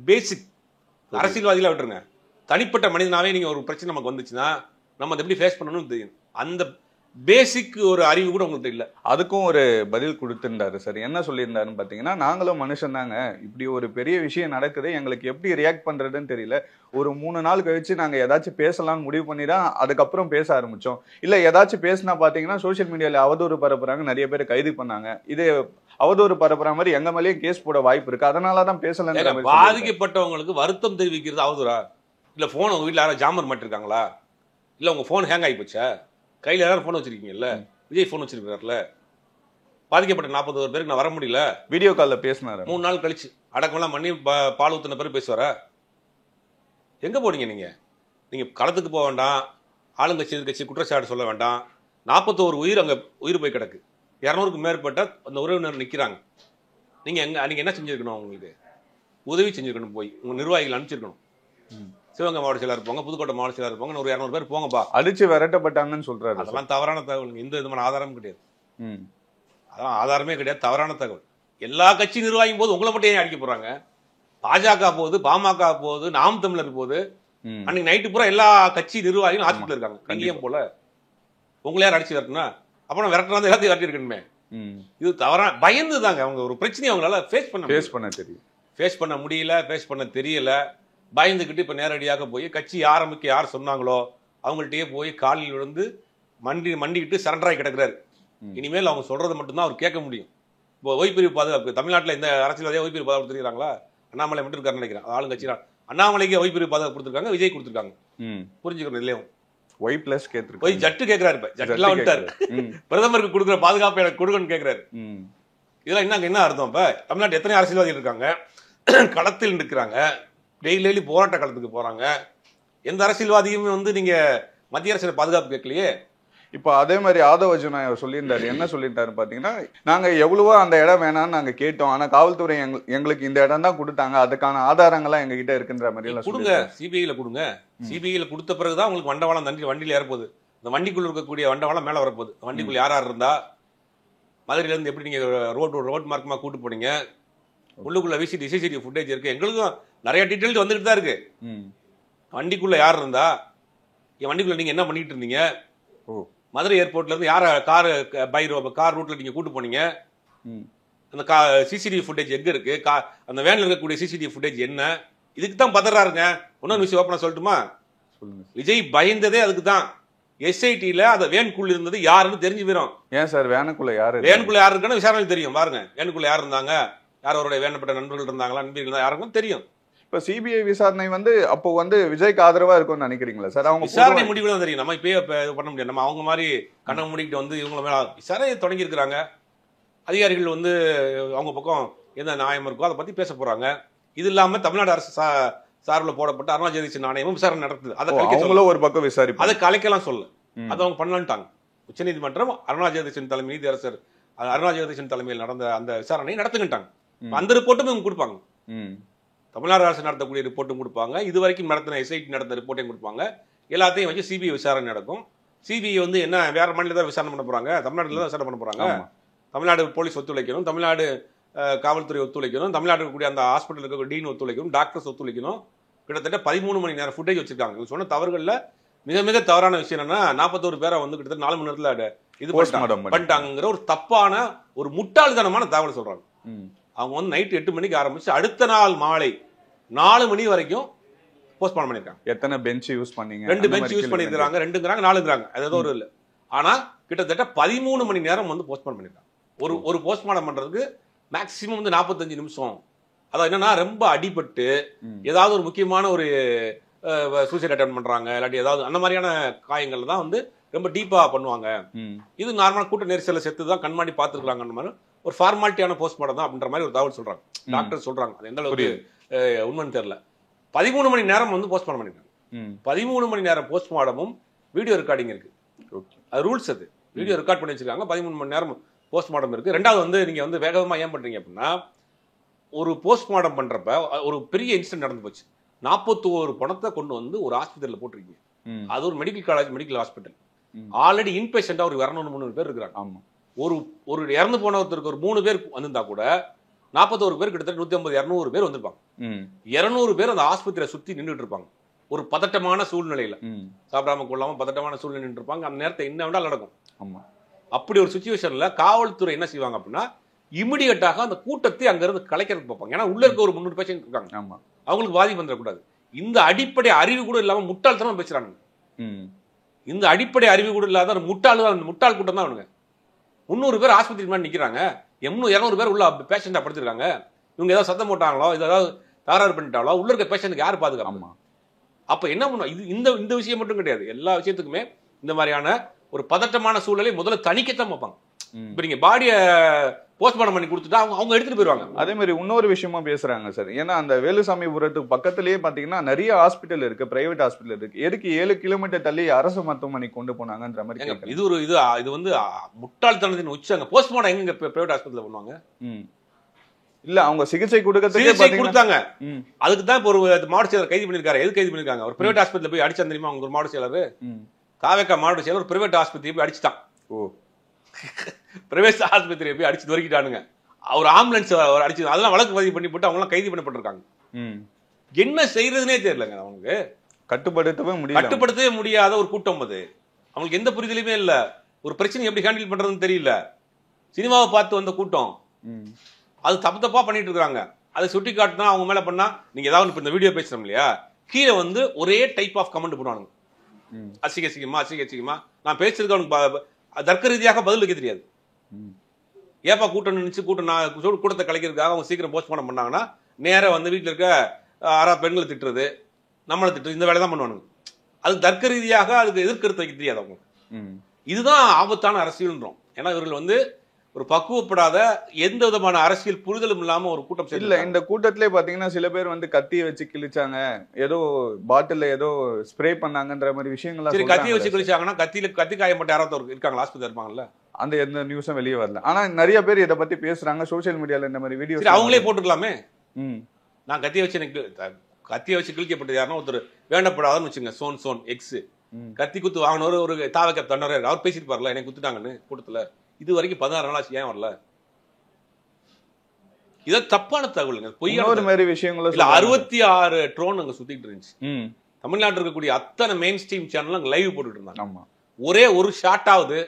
பேசிக் அரசியல்வாதிகளா விட்டுருங்க, தனிப்பட்ட மனிதனாவே நீங்க ஒரு பிரச்சனை நமக்கு வந்துச்சுன்னா நம்ம அதை எப்படி ஃபேஸ் பண்ணணும்னு தெரியும். அந்த பேசிக் ஒரு அறிவு கூட உங்களுக்கு இல்ல. அதுக்கும் ஒரு பதில் கொடுத்திருந்தாரு சார். என்ன சொல்லியிருந்தாருன்னு பாத்தீங்கன்னா, நாங்களும் மனுஷன் தாங்க, இப்படி ஒரு பெரிய விஷயம் நடக்குது, எங்களுக்கு எப்படி ரியாக்ட் பண்றதுன்னு தெரியல. ஒரு 3 நாள் கழிச்சு நாங்க ஏதாச்சும் பேசலாம்னு முடிவு பண்ணி தான் அதுக்கப்புறம் பேச ஆரம்பிச்சோம். இல்ல ஏதாச்சும் பேசினா பாத்தீங்கன்னா சோசியல் மீடியால அவதூறு பரப்புறாங்க, நிறைய பேர் கைது பண்ணாங்க. இது அவதூறு பரப்புற மாதிரி எங்க மேலேயே கேஸ் போட வாய்ப்பு இருக்கு, அதனாலதான் பேசல. பாதிக்கப்பட்டவங்களுக்கு வருத்தம் தெரிவிக்கிறது அவதூறா? இல்ல போன் உங்க வீட்டுல யாராவது ஜாமர் மாட்டிருக்காங்களா? இல்ல உங்க போன் ஹேங் ஆகி போச்சா? கையில எல்லாரும் போன் வச்சிருக்கீங்கல்ல, விஜய் போன் வச்சிருக்காருல, பாதிக்கப்பட்ட 41 பேருக்கு நான் வர முடியல, வீடியோ கால்ல பேசினாரு. 3 நாள் கழிச்சு அடக்கமெல்லாம் பண்ணி பால் ஊத்தின பேர் பேசுவாரா? எங்க போனீங்க நீங்க? நீங்க களத்துக்கு போக வேண்டாம், ஆளுங்கட்சி எதிர்கட்சி குற்றச்சாட்டு சொல்ல வேண்டாம். 41 உயிர் அங்க உயிர் போய் கிடக்கு, 200க்கும் மேற்பட்ட அந்த உறவினர் நிக்கிறாங்க. நீங்க என்ன செஞ்சிருக்கணும்? உங்களுக்கு உதவி செஞ்சிருக்கணும், போய் உங்க நிர்வாகிகள் அனுப்பிச்சிருக்கணும். சிவகங்கை மாவட்ட செயலாளர் போங்க, புதுக்கோட்டை மாவட்ட செயலாளர் போங்க, ஒரு 200 பேர் போங்கப்பா. அடிச்சு விரட்டப்பட்டாங்கன்னு சொல்றாரு. அதெல்லாம் தவறான தகவல், எந்த விதமான ஆதாரமும் கிடையாது. அதான் ஆதாரமே கிடையாது, தவறான தகவல். எல்லா கட்சி நிர்வாகியும் போது உங்களை மட்டும் ஏன் அடிக்க போறாங்க? பாஜக போகுது, பாமக போகுது, நாம் தமிழர் போகுது. அன்னைக்கு நைட்டு பூரா எல்லா கட்சி நிர்வாகிகளும் ஆட்சியில் இருக்காங்க. நீங்க போல உங்களை யார் அடிச்சு விரட்டுனா? அப்ப நான் விரட்டுனா எல்லாத்தையும் விரட்டி இருக்கணுமே. இது தவறான பயந்து தாங்க. அவங்க ஒரு பிரச்சனையை அவங்களால ஃபேஸ் பண்ண தெரியும், ஃபேஸ் பண்ண முடியல, ஃபேஸ் பண்ண தெரியல. பயந்துக்கிட்டு இப்ப நேரடியாக போய் கட்சி ஆரம்பிக்க யார் சொன்னாங்களோ அவங்கள்ட்டயே போய் காலில் விழுந்து மண்டிக்கிட்டு சரண்டராகி கிடக்குறாரு. இனிமேல் அவங்க சொல்றதை மட்டும்தான் அவர் கேட்க முடியும். இப்போ ஓய்பிரிவு பாதுகாப்பு தமிழ்நாட்டில் இந்த அரசியல்வாதியாக ஓய்பிரிவு பாதுகாப்பு தெரியுறாங்களா? அண்ணாமலை மட்டும் இருக்காருன்னு நினைக்கிறேன். ஆளுங்கட்சி அண்ணாமலைக்கு ஓய்பிரிவு பாதுகாப்பு கொடுத்துருக்காங்க, விஜய் கொடுத்துருக்காங்க. புரிஞ்சுக்கணும் இல்லையா? ஒய் பிளஸ் கேட்டு போய் ஜட்டு கேட்கிறாரு, இப்ப ஜட்டுலாம் வந்துட்டாரு. பிரதமருக்கு கொடுக்குற பாதுகாப்பு எனக்கு கொடுக்கணும்னு கேட்கிறாரு. இதெல்லாம் என்ன அர்த்தம்? இப்ப தமிழ்நாட்டில் எத்தனை அரசியல்வாதிகள் இருக்காங்க, களத்தில் நிற்கிறாங்க, டெய்லி போராட்ட களத்துக்கு போறாங்க. எந்த அரசியல்வாதியும் வந்து நீங்க மத்திய அரசு பாதுகாப்பு கேட்கலையே. இப்போ அதே மாதிரி ஆதவ அர்ஜுனா சொல்லியிருந்தாரு. என்ன சொல்லியிருந்தாரு பாத்தீங்கன்னா, நாங்க எவ்வளவோ அந்த இடம் வேணாம்னு நாங்க கேட்டோம், ஆனா காவல்துறை எங்களுக்கு இந்த இடம் தான் கொடுத்தாங்க, அதுக்கான ஆதாரங்கள்லாம் எங்க கிட்ட இருக்குன்ற மாதிரி எல்லாம் கொடுங்க. சிபிஐல கொடுங்க. சிபிஐல கொடுத்த பிறகுதான் உங்களுக்கு வண்டவாளம் வண்டியில் ஏறப்போகுது. இந்த வண்டிக்குள்ள இருக்கக்கூடிய வண்டவாளம் மேல வரப்போகுது. வண்டிக்குள்ள யார் இருந்தா, மதுரையில இருந்து எப்படி நீங்க ரோட் மார்க்கமா கூட்டு போனீங்க, உள்ளுக்குள்ள சிசிடிவி ஃபுட்டேஜ் இருக்கு. எங்களுக்கும் நிறைய டீட்டெயில்ஸ் வந்துகிட்டு தான் இருக்கு. வண்டிக்குள்ள யார் இருந்தா, என் வண்டிக்குள்ள நீங்க என்ன பண்ணிட்டு இருந்தீங்க, மதுரை ஏர்போர்ட்ல இருந்து யார கார் ரூட்ல நீங்க கூட்டு போனீங்க, அந்த சிசிடிவி ஃபுட்டேஜ் எங்க இருக்கு, அந்த வேன்ல இருக்கக்கூடிய சிசிடிவி ஃபுட்டேஜ் என்ன, இதுக்கு தான் பதறாருங்க. இன்னொரு விஷயம் ஓப்பனா சொல்லட்டுமா? விஜய் பயந்ததே அதுக்கு தான். எஸ்ஐடில அந்த வேனுக்குள்ள இருந்தது யாருன்னு தெரிஞ்சு போயிடும். ஏன் சார் வேனுக்குள்ள யாரு இருக்குன்னு விசாரணை தெரியும். பாருங்க, வேனுக்குள்ள யார் இருந்தாங்க, யார் அவருடைய வேண்டப்பட்ட நண்பர்கள் இருந்தாங்களா, நண்பர்கள் யாருக்கும் தெரியும். இப்ப சிபிஐ விசாரணை வந்து அப்போ வந்து விஜய்க்கு ஆதரவா இருக்கும்னு நினைக்கிறீங்களா சார்? அவங்க விசாரணை முடிவு தான் தெரியும். நம்ம இப்பயே பண்ண முடியாது. நம்ம அவங்க மாதிரி கண்ணை மூடிக்கிட்டு வந்து இவங்க மேல விசாரணை தொடங்கி இருக்கிறாங்க. அதிகாரிகள் வந்து அவங்க பக்கம் எந்த நியாயம் இருக்கோ அதை பத்தி பேச போறாங்க. இது இல்லாம தமிழ்நாடு அரசு சார்பில் போடப்பட்ட அருணாச்சல நாணயமும் விசாரணை நடத்துது. அதை ஒரு பக்கம் விசாரிப்பு, அதை கலைக்கலாம் சொல்ல, அதை அவங்க பண்ணலான்ட்டாங்க. உச்சநீதிமன்றம் அருணா ஜெகதீசன் தலைமை நீதியரசர் அருணா ஜெகதீசன் தலைமையில் நடந்த அந்த விசாரணையை நடத்துக்கிட்டாங்க. அந்த ரிப்போர்ட்டும் இவங்க கொடுப்பாங்க. தமிழ்நாடு அரசு நடத்தக்கூடிய ரிப்போர்ட்டும் கொடுப்பாங்க, இது வரைக்கும் நடத்தின எஸ்ஐடி நடந்த ரிப்போர்ட்டையும் கொடுப்பாங்க. எல்லாத்தையும் வச்சு சிபிஐ விசாரணை நடக்கும். சிபிஐ வந்து என்ன வேற மாநிலத்தில் தான் விசாரணை பண்ண போறாங்க, தமிழ்நாட்டில் தான் விசாரணை பண்ண போறாங்க. தமிழ்நாடு போலீஸ் ஒத்துழைக்கணும், தமிழ்நாடு காவல்துறை ஒத்துழைக்கணும், தமிழ்நாட்டில் இருக்கக்கூடிய அந்த ஹாஸ்பிட்டல் இருக்கக்கூடிய டீன் ஒத்துழைக்கணும், டாக்டர்ஸ் ஒத்துழைக்கணும். கிட்டத்தட்ட 13 மணி நேரம் ஃபுட்டேஜ் வச்சிருக்காங்க. சொன்ன தவறுகளில் மிக மிக தவறான விஷயம் என்னன்னா 41 பேரை வந்து கிட்டத்தட்ட 4 மணி நேரத்தில் இது பண்ணிட்டாங்கிற ஒரு தப்பான ஒரு முட்டாள்தனமான தகவல் சொல்றாங்க. அவங்க வந்து நைட்டு 8 மணிக்கு ஆரம்பிச்சு அடுத்த நாள் மாலை 4 மணி வரைக்கும் போஸ்ட்மார்ட்டம் பண்ணிருக்காங்க. எத்தனை பெஞ்ச் யூஸ் பண்ணீங்க? 2 பெஞ்ச் யூஸ் பண்ணிருக்காங்க, 2ங்கிறாங்க 4ங்கிறாங்க, அது ஒரு இல்லை. ஆனா கிட்டத்தட்ட 13 மணி நேரம் வந்து போஸ்ட்மார்ட்டம் பண்ணிருக்காங்க. ஒரு போஸ்ட்மார்ட்டம் பண்றதுக்கு மேக்சிமம் வந்து 45 நிமிஷம். அதாவது என்னன்னா ரொம்ப அடிபட்டு ஏதாவது ஒரு முக்கியமான ஒரு சூசைட் அட்டன் பண்றாங்க, இல்லாட்டி ஏதாவது அந்த மாதிரியான காயங்கள் தான் வந்து ரொம்ப டீப்பா பண்ணுவாங்க. இது நார்மலா கூட்ட நெரிசல செத்து தான் கண்மாடி பார்த்துருக்காங்க மாதிரி ஒரு ஃபார்மாலிட்டியான போஸ்ட்மார்ட்டம் தான் அப்படின்ற மாதிரி ஒரு தகவல் சொல்றாங்க, டாக்டர் சொல்றாங்க. அது எந்த அளவுக்கு உண்மைன்னு தெரியல. 13 மணி நேரம் வந்து போஸ்ட்மார்ட்டம் பண்ணிருக்காங்க. 13 மணி நேரம் போஸ்ட்மார்ட்டமும் வீடியோ ரெக்கார்டிங் இருக்கு. அது ரூல்ஸ், அது வீடியோ ரெக்கார்ட் பண்ணி வச்சிருக்காங்க. 13 மணி நேரம் போஸ்ட்மார்ட்டம் இருக்கு. ரெண்டாவது வந்து நீங்க வந்து வேகமா ஏன் பண்றீங்க அப்படின்னா, ஒரு போஸ்ட்மார்ட்டம் பண்றப்ப ஒரு பெரிய இன்சிடென்ட் நடந்து போச்சு. 41 பணத்தை கொண்டு வந்து ஒரு ஹாஸ்பிட்டல்ல போட்டிருக்கீங்க. அது ஒரு medical college, medical hospital. Already இன்பேஷண்டா ஒரு 200-300 பேர் இருக்கிறாங்க. ஆமா, ஒரு இறந்து போன ஒருத்தருக்கு ஒரு 3 பேர் வந்திருந்தா கூட 41 பேர் கிட்டத்தட்ட 150-200 பேர் வந்திருப்பாங்க. 200 பேர் அந்த ஆஸ்பத்திரியை சுத்தி நின்றுட்டு இருப்பாங்க. ஒரு பதட்டமான சூழ்நிலையில, சாப்பிடாம கொள்ளாம பதட்டமான சூழ்நிலை நின்று இருப்பாங்க. அந்த நேரத்தை என்ன வேண்டாலும் நடக்கும். ஆமா, அப்படி ஒரு சிச்சுவேஷன்ல காவல்துறை என்ன செய்வாங்க அப்படின்னா, இமிடியட்டாக அந்த கூட்டத்தை அங்க இருந்து கலைக்கிறதுக்கு பார்ப்பாங்க. ஏன்னா உள்ள இருக்க ஒரு 300 பேஷண்ட் இருக்காங்க, அவங்களுக்கு பாதிப்பு வந்துடக்கூடாது. இந்த அடிப்படை அறிவு கூட இல்லாம முட்டாள்தனம் பேசுறாங்க. இந்த அடிப்படை அறிவு கூட இல்லாத முட்டாள் கூட்டம் தான் அவனுங்க. 300 பேர் ஆஸ்பத்திரி மாதிரி நிக்கிறாங்க, 200 பேர் உள்ள பேஷண்டா படுத்திருக்காங்க. இவங்க ஏதாவது சத்தம் போட்டாங்களோ, ஏதாவது தகராறு பண்ணிட்டாங்களோ, உள்ள இருக்க பேஷண்ட்டுக்கு யார் பாதுகாப்பு? அப்ப என்ன பண்ணுவோம்? இது இந்த விஷயம் மட்டும் கிடையாது, எல்லா விஷயத்துக்குமே இந்த மாதிரியான ஒரு பதட்டமான சூழலை முதல்ல தணிக்கத்தான் பார்ப்பாங்க. இப்ப நீங்க பாடிய போஸ்ட்மார்ட்டம் பண்ணி கொடுத்துட்டா அவங்க எடுத்துட்டு போயிருவாங்க. அதே மாதிரி இன்னொரு விஷயமா பேசுறாங்க சார். ஏன்னா அந்த வேலுசாமிபுரத்துக்கு பக்கத்திலேயே பாத்தீங்கன்னா நிறைய ஹாஸ்பிட்டல் இருக்கு, பிரைவேட் ஹாஸ்பிட்டல் இருக்கு. எதுக்கு 7 கிலோமீட்டர் தள்ளி அரசு மருத்துவமனைக்கு கொண்டு போனாங்கன்ற மாதிரி இது வந்து முட்டாள்தனத்தின் உச்சங்க. போஸ்ட்மார்ட்டம் எங்க பிரைவேட் ஹாஸ்பிட்டல்ல பண்ணுவாங்க? இல்ல, அவங்க சிகிச்சை கொடுத்தாங்க. அதுக்கு தான் இப்போ ஒரு மாவட்ட செயலர் கைது பண்ணிருக்காரு. எது கைது பண்ணிருக்காங்க? ஒரு பிரைவேட் ஹாஸ்பிட்டல் போய் அடிச்சா தெரியுமா? அவங்க ஒரு மாவட்ட செயலர், தாவேக்கா மாவட்ட செயலர் ஒரு பிரைவேட் ஆஸ்பத்திரி போய் அடிச்சுட்டான். பிரைவேட் ஆஸ்பத்திரியை போய் அடிச்சு நொறுக்கிட்டானுங்க. அவர் ஆம்புலன்ஸ் அடிச்சு, அதெல்லாம் வழக்கு பதிவு பண்ணி போட்டு அவங்க கைது பண்ணப்பட்டிருக்காங்க. என்ன செய்யறதுனே தெரியலங்க அவங்களுக்கு. கட்டுப்படுத்தவே முடியாத ஒரு கூட்டம் அது. அவங்களுக்கு எந்த புரிதலுமே இல்ல. ஒரு பிரச்சனை எப்படி ஹேண்டில் பண்றதுன்னு தெரியல. சினிமாவை பார்த்து வந்த கூட்டம் அது தப்பா பண்ணிட்டு இருக்காங்க. அதை சுட்டி காட்டினா அவங்க மேல பண்ணா, நீங்க ஏதாவது இந்த வீடியோ பேசுறோம் இல்லையா, கீழே வந்து ஒரே டைப் ஆஃப் கமெண்ட் பண்ணுவானுங்க. அசிங்கமா நான் பேசுறதுக்கு தர்க்க ரீதியாக பதில் வைக்க தெரியாது. ஏப்பா கூட்டம் நினைச்சு கூட்டத்தை கலைக்கிறதுக்காக அவங்க சீக்கிரம் போஸ்ட்மார்ட்டம் பண்ணாங்கன்னா நேரம் வந்து வீட்டில் இருக்க 6 பெண்களை திட்டுறது, நம்மளை திட்டுறது, இந்த வேலை தான் பண்ணுவானுங்க. அது தர்க்க ரீதியாக அதுக்கு எதிர்கருத்து வைக்க தெரியாது அவங்க. இதுதான் ஆபத்தான அரசியல்ன்றோம். ஏன்னா இவர்கள் வந்து ஒரு பக்குவப்படாத, எந்த விதமான அரசியல் புரிதலும் இல்லாம ஒரு கூட்டம் இல்ல. இந்த கூட்டத்திலே பாத்தீங்கன்னா சில பேர் வந்து கத்தியை வச்சு கிழிச்சாங்க, ஏதோ பாட்டில் ஏதோ ஸ்ப்ரே பண்ணாங்கன்ற மாதிரி விஷயங்கள். சரி, கத்தியை வச்சு கிழிச்சாங்கன்னா கத்தி காயப்பட்ட யாராவது இருக்காங்க ஆஸ்பத்திரி இருப்பாங்கல்ல, அந்த எந்த நியூஸும் வெளியே வரல. ஆனா நிறைய பேர் இதை பத்தி பேசுறாங்க சோசியல் மீடியால. இந்த மாதிரி வீடியோ அவங்களே போட்டுக்கலாமே. நான் கத்தியை வச்சு கிழிக்கப்பட்டது யாருன்னா ஒருத்தர் வேண்டப்படாதுன்னு வச்சுங்க, சோன் எக்ஸ் கத்தி குத்து வாங்கினவர் ஒரு தாவக்க தண்டர், அவர் பேசிட்டு பாருல என்னை குத்துட்டாங்கன்னு கூட்டத்துல. இது வரைக்கும் 16 நாள் ஆச்சு, ஏன் வரல? இத தப்பான தகவலுங்க, பொய்யான மாதிரி விஷயங்கள். 66 ட்ரோன் அங்க சுத்திட்டு இருந்துச்சு. தமிழ்நாட்டில் இருக்கக்கூடிய அத்தனை மெயின் ஸ்ட்ரீம் சேனல் அங்க லைவ் போட்டுட்டு இருந்தாங்க. ஒரே ஒரு ஷாட்டாவது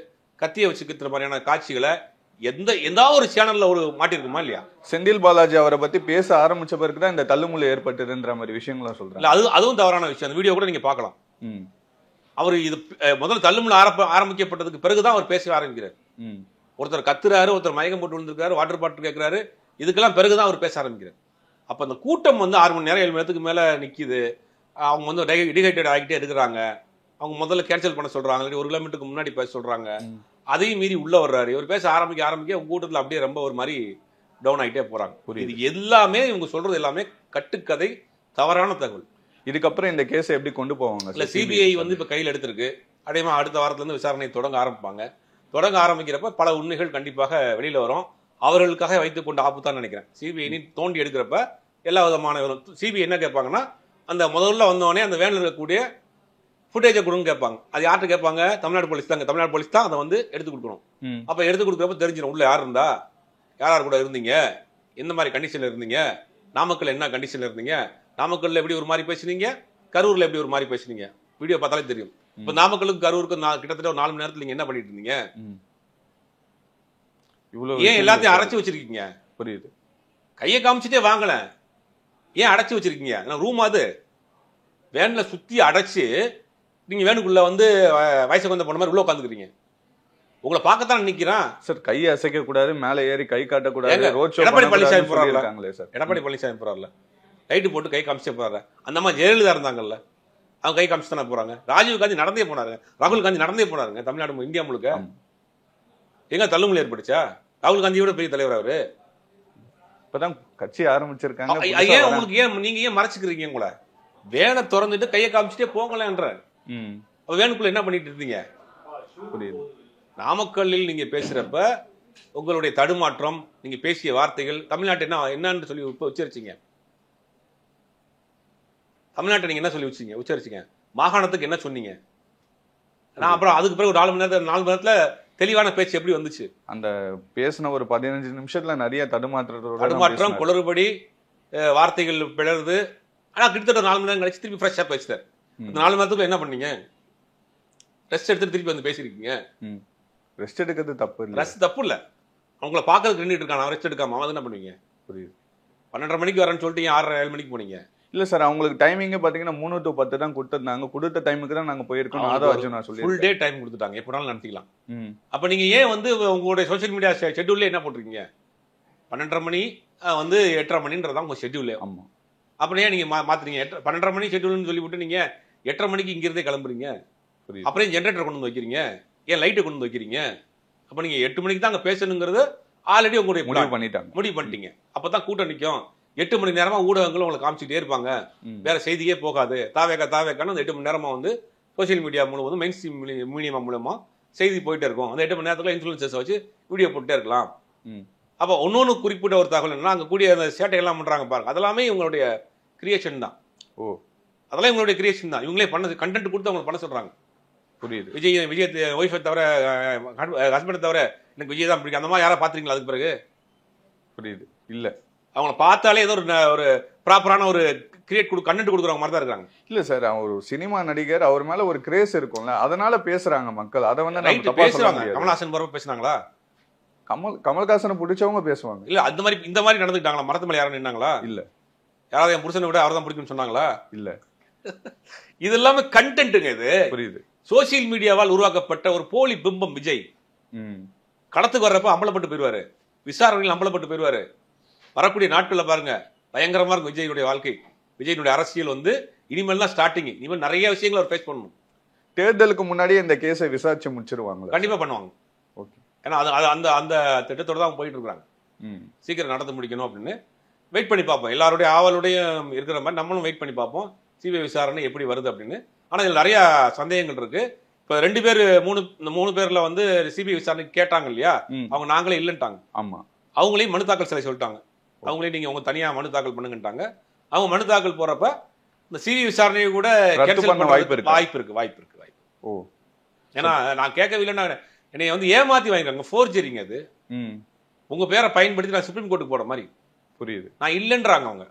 கத்தியை வச்சு கித்துற மாதிரியான காட்சிகளை எந்த ஒரு சேனல்ல ஒரு மாட்டிருக்குமா இல்லையா? செந்தில் பாலாஜி அவரை பத்தி பேச ஆரம்பிச்ச பிறகுதான் இந்த தள்ளுமுள்ளு ஏற்பட்டதுன்ற மாதிரி விஷயங்களும் சொல்றாங்க. அதுவும் தவறான விஷயம். அந்த வீடியோ கூட நீங்க பார்க்கலாம். அவர் இது முதல்ல தள்ளுமுள்ள ஆரம்பிக்கப்பட்டதுக்கு பிறகுதான் அவர் பேச ஆரம்பிக்கிறார். ஒருத்தர் கத்துறாரு, ஒருத்தர் மயக்கம் போட்டு விழுந்திருக்காரு, வாட்டர் பாட்டில் கேட்கிறாரு, இதுக்கெல்லாம் பிறகுதான் அவர் பேச ஆரம்பிக்கிறார். அப்ப அந்த கூட்டம் வந்து 6 மணி நேரம் 7 மணி நேரத்துக்கு மேல நிக்குது. அவங்க வந்து டிஹைட்ரேட் ஆகிட்டே இருக்கிறாங்க. அவங்க முதல்ல கேன்சல் பண்ண சொல்றாங்க, 1 கிலோமீட்டருக்கு முன்னாடி பேச சொல்றாங்க. அதையும் மீறி உள்ள வர்றாரு. இவர் பேச ஆரம்பிக்க கூட்டத்தில் அப்படியே ரொம்ப ஒரு மாதிரி டவுன் ஆகிட்டே போறாங்க. இது எல்லாமே இவங்க சொல்றது எல்லாமே கட்டுக்கதை, தவறான தகவல். இதுக்கப்புறம் இந்த கேஸை எப்படி கொண்டு போவாங்க? இல்ல, சிபிஐ வந்து இப்ப கையில் எடுத்திருக்கு. அடையமா அடுத்த வாரத்துலேருந்து விசாரணை தொடங்க ஆரம்பிப்பாங்க. தொடங்க ஆரம்பிக்கிறப்ப பல உண்மைகள் கண்டிப்பாக வெளியில் வரும். அவர்களுக்காக வைத்துக்கொண்டு ஆப்புத்தான்னு நினைக்கிறேன். சிபிஐ தோண்டி எடுக்கிறப்ப எல்லா விதமான சிபிஐ என்ன கேட்பாங்கன்னா, அந்த முதல்ல வந்தோடனே அந்த வேனில் இருக்கக்கூடிய ஃபுட்டேஜை கொடுன்னு கேட்பாங்க. அது யார்கிட்ட கேட்பாங்க? தமிழ்நாடு போலீஸ் தாங்க. தமிழ்நாடு போலீஸ் தான் அதை வந்து எடுத்து கொடுக்கணும். அப்போ எடுத்து கொடுக்குறப்ப தெரிஞ்சிடும் உள்ள யார் இருந்தா, யார் கூட இருந்தீங்க, எந்த மாதிரி கண்டிஷனில் இருந்தீங்க, நாமக்கல் என்ன கண்டிஷனில் இருந்தீங்க, நாமக்கல்ல எப்படி ஒரு மாதிரி பேசுனீங்க, கரூரில் எப்படி ஒரு மாதிரி பேசுனீங்க, வீடியோ பார்த்தாலே தெரியும். இப்போ நாமக்கலுக்கு கரூருக்கும் கிட்டத்தட்ட ஒரு 4 மணி நேரத்தில் நீங்கள் என்ன பண்ணிட்டு இருந்தீங்க, ஏன் எல்லாத்தையும் அடைச்சி வச்சிருக்கீங்க? புரியுது. கையை காமிச்சிட்டே வாங்கல, ஏன் அடைச்சி வச்சிருக்கீங்க? ரூம் அது வேன்ல சுத்தி அடைச்சு நீங்க வேனுக்குள்ள வந்து வயசுக்கு வந்த பொண்ணு மாதிரி உள்ள உட்காந்துக்கிறீங்க. உங்களை பார்க்கத்தான் நிக்கிறான் சார். கையை அசைக்க கூடாது, மேல ஏறி கை காட்டக்கூடாது. ரோட் ஷோ எடப்பாடி பழனிசாமி போறாருல சார். எடப்பாடி பழனிசாமி போறாருல, லைட்டு போட்டு கை காமிச்சே போறாரு. அந்த மாதிரி ஜெயலலிதா இருந்தாங்கல்ல, அவங்க கை காமிச்சு தானே போறாங்க. ராஜீவ் காந்தி நடந்தே போனாரு, ராகுல் காந்தி நடந்தே போனாருங்க. தமிழ்நாடு இந்தியா முழுக்க எங்க தள்ளுமுறை ஏற்படுச்சா? ராகுல் காந்தியோட பெரிய தலைவர் அவரு. இப்பதான் கட்சி ஆரம்பிச்சிருக்காங்க. ஏன் உங்களுக்கு நீங்க ஏன் மறைச்சுக்கிறீங்க? உங்களை வேனை திறந்துட்டு கையை காமிச்சிட்டே போங்கலன்ற வேனுக்குள்ள என்ன பண்ணிட்டு இருந்தீங்க? புரியுது. நாமக்கல்லில் நீங்க பேசுறப்ப உங்களுடைய தடுமாற்றம், நீங்க பேசிய வார்த்தைகள் தமிழ்நாட்டை என்னன்னு சொல்லி உச்சரிச்சீங்க? தமிழ்நாட்டை நீங்க என்ன சொல்லி உச்சரிச்சீங்க? மாகாணத்துக்கு என்ன சொன்னீங்க? நான் அப்புறம் அதுக்கு பிறகு ஒரு 4 மணி நேரத்துல தெளிவான பேச்சு எப்படி வந்துச்சு? அந்த பேசின ஒரு 15 நிமிஷத்துல நிறைய தடுமாற்றம், குளறுபடி, வார்த்தைகள் பிளருது. ஆனா கிட்டத்தட்ட 4 மணி நேரம் கழிச்சு திருப்பி ஃப்ரெஷ்ஷா பேசுறாரு. அந்த 4 மணி நேரத்துக்கு என்ன பண்ணீங்க? ரெஸ்ட் எடுத்துட்டு திருப்பி வந்து பேசிருக்கீங்க. ரெஸ்ட் எடுக்கிறது தப்பு இல்லை. ரெஸ்ட் தப்பு இல்லை. அவங்கள பார்க்கறதுக்கு நின்றுட்டு இருக்கான், ரெஸ்ட் எடுக்காம அவன் என்ன பண்ணுவீங்க? புரியுது. 12:30 மணிக்கு வரேன்னு சொல்லிட்டு 6:30-7 மணிக்கு போனீங்க. இல்ல சார், அவங்களுக்கு டைமிங்கே பாத்தீங்கன்னா 3 to 10 தான் கொடுத்திருந்தாங்க. கொடுத்த டைமுக்கு தான் நாங்க போயிருக்கோம். நான் சொல்லி ஃபுல் டே டைம் கொடுத்துட்டாங்க, எப்பனாலும் நடத்திக்கலாம். அப்ப நீங்க ஏன் வந்து உங்களுடைய சோசியல் மீடியா ஷெட்யூல்ல என்ன போட்டிருக்கீங்க? 12:30 மணி வந்து 8:30 மணின்றதான் உங்க ஷெட்யூல். ஆமா. அப்புறம் ஏன் நீங்க மாத்துறீங்க? 12:30 மணி ஷெட்யூல்னு சொல்லிவிட்டு நீங்க 8:30 மணிக்கு இங்கிருந்தே கிளம்புறீங்க. அப்புறம் ஜென்ரேட்டர் கொண்டு வந்து வைக்கிறீங்க, ஏன் லைட்டை கொண்டு வந்து வைக்கிறீங்க? அப்ப நீங்க 8 மணிக்கு தான் அங்க பேசணுங்கிறது ஆல்ரெடி உங்களுடைய முடிவு பண்ணிட்டீங்க. அப்பதான் கூட்டம் நிற்கும். 8 மணி நேரமா ஊடகங்களும் உங்களை காமிச்சிட்டே இருப்பாங்க, வேற செய்தியே போகாது. தாவேக்கான்னு அந்த 8 மணி நேரமா வந்து சோசியல் மீடியா முழுவதும் மெயின் ஸ்ட்ரீம் மீடியா மூலமா செய்தி போயிட்டே இருக்கும். அந்த 8 மணி நேரத்துல இன்ஃபுளுசர்ஸ் வச்சு வீடியோ போட்டுட்டே இருக்கலாம். அப்ப ஒன்னொன்னு குறிப்பிட்ட ஒரு தகவல் என்னன்னா, அங்க கூடிய அந்த சேட்டையெல்லாம் பண்றாங்க பாருங்க, அதெல்லாமே இவங்களுடைய கிரியேஷன் தான். அதெல்லாம் இவங்களுடைய கிரியேஷன் தான். இவங்களே பண்ணது, கண்டென்ட் கொடுத்து அவங்க பண்ண சொல்றாங்க. புரியுது. விஜய் ஒய்ஃபை தவிர, ஹஸ்பண்டை தவிர எனக்கு விஜய் தான் பிடிக்கும். அந்த மாதிரி யாரா பாத்துறீங்களா? அதுக்கு பிறகு புரியுது. இல்ல, அவங்கள பார்த்தாலே ஏதோ ஒரு ப்ராப்பரான ஒரு கண்டென்ட் கொடுக்குறவங்க மாதிரி தான் இருக்காங்க. இல்ல சார், அவர் ஒரு சினிமா நடிகர், அவர் மேல ஒரு கிரேஸ் இருக்கும்ல, அதனால பேசுறாங்க மக்கள். அதை வந்து பேசுறாங்க. கமல்ஹாசன் போறப்ப பேசினாங்களா? கமல்ஹாசனை பிடிச்சவங்க பேசுவாங்க. இல்ல அந்த மாதிரி இந்த மாதிரி நடந்துக்கிட்டாங்களா? மரத்து மேல யாரும் நின்னாங்களா? இல்ல. யாராவது என் புருஷனை விட அவர் தான் பிடிக்கும்னு சொன்னாங்களா? இல்ல. இது எல்லாமே கண்டென்ட்டுங்க. இது புரியுது. சோசியல் மீடியாவால் உருவாக்கப்பட்ட ஒரு போலி பிம்பம். விஜய் களத்துக்கு வர்றப்ப அம்பலப்பட்டு போயிருவாரு, விசாரணையில் அம்பலப்பட்டு போயிருவாரு. வரக்கூடிய நாட்கள்ல பாருங்க பயங்கரமா இருக்கும் விஜய்னுடைய வாழ்க்கை. விஜயனுடைய அரசியல் வந்து இனிமேல் தான் ஸ்டார்டிங். இனிமேல் நிறைய விஷயங்களை அவர் ஃபேஸ் பண்ணணும். தேர்தலுக்கு முன்னாடியே இந்த கேஸை விசாரிச்சு முடிச்சிருவாங்க. கண்டிப்பா பண்ணுவாங்க. ஏன்னா அந்த அந்த திட்டத்தோட தான் போயிட்டு இருக்காங்க. சீக்கிரம் நடந்து முடிக்கணும் அப்படின்னு வெயிட் பண்ணி பார்ப்போம். எல்லாருடைய ஆவலுடைய இருக்கிற மாதிரி நம்மளும் வெயிட் பண்ணி பார்ப்போம் சிபிஐ விசாரணை எப்படி வருது அப்படின்னு. ஆனா இதுல நிறைய சந்தேகங்கள் இருக்கு. இப்ப 2 பேர் 3 பேர்ல வந்து சிபிஐ விசாரணை கேட்டாங்க இல்லையா, அவங்க நாங்களே இல்லைன்ட்டாங்க. ஆமா. அவங்களையும் மனு தாக்கல் செய்ய சொல்லிட்டாங்க. அவங்களே நீங்க உங்க தனியா மனு தாக்கல் பண்ணுங்கட்டாங்க. அவங்க மனு தாக்கல் போறப்ப இந்த சிபிஐ விசாரணையை கூட வாய்ப்பு இருக்கு. ஏன்னா நான் கேட்கவில்லைன்னா என்னை வந்து ஏமாத்தி வாங்கிட்டாங்க. ஃபோர்ஜரிங்க அது. உங்க பேரை பயன்படுத்தி நான் சுப்ரீம் கோர்ட்டுக்கு போற மாதிரி. புரியுது. நான் இல்லைன்றாங்க அவங்க.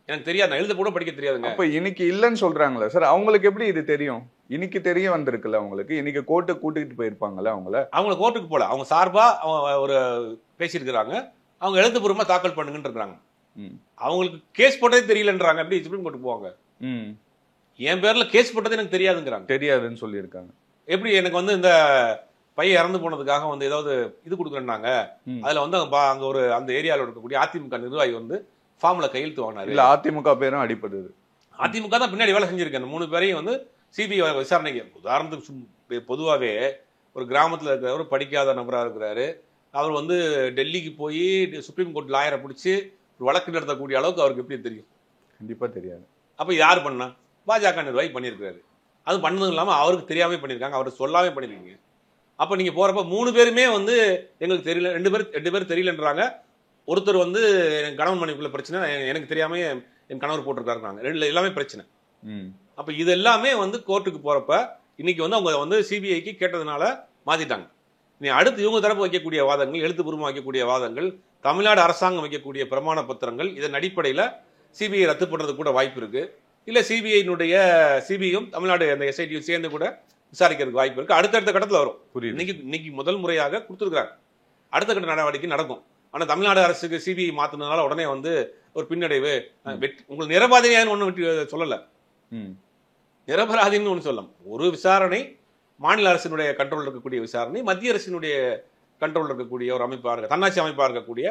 எனக்கு தெரியாது, நான் எழுத கூட படிக்க தெரியாதுங்க. அப்ப இன்னைக்கு இல்லைன்னு சொல்றாங்களே சார், அவங்களுக்கு எப்படி இது தெரியும்? இன்னைக்கு தெரிய வந்திருக்குல்ல அவங்களுக்கு. இன்னைக்கு கோர்ட்டுக்கு கூட்டிட்டு போயிருப்பாங்கல்ல அவங்கள கோர்ட்டுக்கு போல. அவங்க சார்பா ஒரு பேசியிருக்கிறாங்க. அவங்க எழுத்துப்பூர்வமா தாக்கல் பண்ணுங்கன்னு இருக்காங்க. அவங்களுக்கு கேஸ் போட்டதே தெரியலன்றாங்க. எப்படி சுப்ரீம் கோர்ட்டுக்கு போவாங்க? என் பேர்ல கேஸ் போட்டதே எனக்கு தெரியாதுன்னு சொல்லியிருக்காங்க. எப்படி எனக்கு வந்து இந்த பையன் இறந்து போனதுக்காக வந்து ஏதாவது இது கொடுக்குறேன்னாங்க. அதுல வந்து அங்க ஒரு அந்த ஏரியாவில் இருக்கக்கூடிய அதிமுக நிர்வாகி வந்து ஃபார்ம்ல கையெழுத்து வாங்கினாரு. இல்ல அதிமுக பேரும் அடிப்படுது. அதிமுக தான் பின்னாடி வேலை செஞ்சிருக்கேன். 3 பேரையும் வந்து சிபிஐ விசாரணைக்கு. உதாரணத்துக்கு பொதுவாகவே ஒரு கிராமத்தில் இருக்கிறவர் படிக்காத நபராக இருக்கிறாரு. அவர் வந்து டெல்லிக்கு போய் சுப்ரீம் கோர்ட் லாயரை பிடிச்சி ஒரு வழக்கு நடத்தக்கூடிய அளவுக்கு அவருக்கு எப்படி தெரியும்? கண்டிப்பா தெரியாது. அப்ப யார் பண்ணா? பாஜக நிர்வாகி பண்ணியிருக்கிறாரு. அது பண்ணதும் இல்லாமல் அவருக்கு தெரியாமல் பண்ணியிருக்காங்க, அவருக்கு சொல்லாமே பண்ணியிருக்கீங்க. அப்போ நீங்கள் போகிறப்ப 3 பேருமே வந்து எங்களுக்கு தெரியல, 2 பேர் தெரியலன்றாங்க. ஒருத்தர் வந்து என் கணவன் மனைவிக்குள்ள பிரச்சனை, எனக்கு தெரியாமல் என் கணவர் போட்டிருக்காருறாங்க. 2 எல்லாமே பிரச்சனை. அப்போ இது எல்லாமே வந்து கோர்ட்டுக்கு போகிறப்ப இன்னைக்கு வந்து அவங்க வந்து சிபிஐக்கு கேட்டதுனால மாற்றிட்டாங்க. நீ அடுத்து இவங்க தரப்பு வைக்கக்கூடிய வாதங்கள், எழுத்துப்பூர்வமாக வைக்கக்கூடிய வாதங்கள், தமிழ்நாடு அரசாங்கம் வைக்கக்கூடிய பிரமாண பத்திரங்கள், இதன் அடிப்படையில் சிபிஐ ரத்து பண்ணுறதுக்கு கூட வாய்ப்பு இருக்குது. இல்லை சிபிஐயும் தமிழ்நாடு அந்த எஸ்ஐடியும் சேர்ந்து கூட விசாரிக்கிறதுக்கு வாய்ப்பு இருக்குது. அடுத்தடுத்த கட்டத்தில் வரும். இன்னைக்கு முதல் முறையாக கொடுத்துருக்குறாங்க. அடுத்த கட்ட நடவடிக்கை நடக்கும். ஆனால் தமிழ்நாடு அரசுக்கு சிபிஐ மாற்றினதுனால உடனே வந்து ஒரு பின்னடைவு, உங்களுக்கு நிரபராதின்னு ஒன்று சொல்லலை, நிரபராதின்னு ஒன்று சொல்லலாம். ஒரு விசாரணை மாநில அரசினுடைய கண்ட்ரோல் இருக்கக்கூடிய விசாரணை, மத்திய அரசினுடைய கண்ட்ரோல் இருக்கக்கூடிய ஒரு அமைப்பாக இருக்க, தன்னாட்சி அமைப்பாக இருக்கக்கூடிய,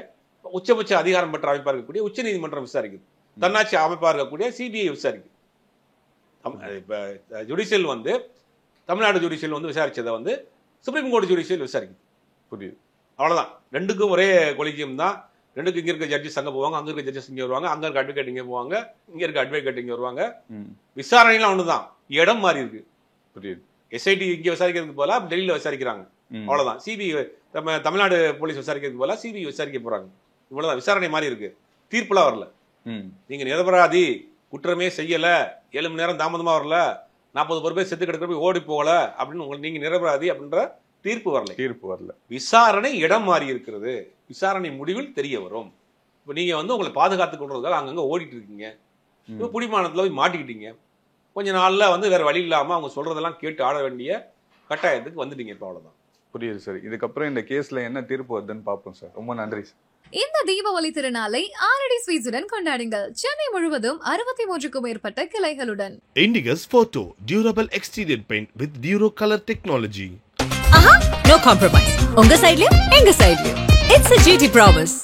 உச்சபட்ச அதிகாரம் பெற்ற அமைப்பாக இருக்கக்கூடிய உச்ச நீதிமன்றம் விசாரிக்குது. தன்னாட்சி அமைப்பாக இருக்கக்கூடிய சிபிஐ விசாரிக்குது. இப்போ ஜுடிஷியல் வந்து தமிழ்நாடு ஜுடிஷியல் வந்து விசாரிச்சதை வந்து சுப்ரீம் கோர்ட் ஜுடிஷியல் விசாரிக்குது. புரியுது? அவ்வளோதான். 2க்கும் ஒரே கொலிஜியம் தான். 2க்கும் இங்கே இருக்க ஜட்ஜஸ் அங்கே போவாங்க, அங்கே இருக்க ஜட்ஜஸ் இங்கே வருவாங்க, அங்கே இருக்க அட்வொகேட் இங்கே போவாங்க, இங்கே இருக்க அட்வொகேட் இங்கே வருவாங்க. விசாரணைலாம் ஒன்று தான், இடம் மாறி இருக்கு. புரியுது? எஸ்ஐடி இங்கே விசாரிக்கிறதுக்கு போல டெல்லியில் விசாரிக்கிறாங்க. அவ்வளோதான். சிபிஐ தமிழ்நாடு போலீஸ் விசாரிக்கிறதுக்கு போல சிபிஐ விசாரிக்க போறாங்க. இவ்வளோதான். விசாரணை மாறி இருக்கு. தீர்ப்புலாம் வரல. நீங்க நிரபராதி, குற்றமே செய்யல, 7 மணி நேரம் தாமதமா வரல, 40 பேர் செத்து கிடக்க போய் ஓடி போகல அப்படின்னு நீங்க நிரபராதி அப்படின்ற தீர்ப்பு வரல. விசாரணை இடம் மாறி இருக்கிறது. விசாரணை முடிவில் தெரிய வரும். இப்போ நீங்க வந்து உங்களை பாதுகாத்து கொள்றதுக்காக அங்கங்க ஓடிட்டு இருக்கீங்க. இப்போ புடிமானத்துல போய் மாட்டிக்கிட்டீங்க. கொஞ்ச நாள்ல வந்து வேற வழி இல்லாம அவங்க சொல்றதெல்லாம் கேட்டு ஆட வேண்டிய கட்டாயத்துக்கு வந்துட்டீங்க. இப்போ அவ்வளவுதான். புரியுது சார். இதுக்கப்புறம் இந்த கேஸ்ல என்ன தீர்ப்பு வருதுன்னு பார்ப்போம் சார். ரொம்ப நன்றி சார். இந்த தீபாவளி திருநாளை ஆரடி ஸ்வீட்ஸுடன் கொண்டாடுங்கள். சென்னை முழுவதும் 63க்கும் மேற்பட்ட கிளைகளுடன். Indigus Photo Durable Exterior Paint with Duro Color Technology. No compromise. உங்க சைடுலயும் எங்க சைடுலயும். It's a GT promise.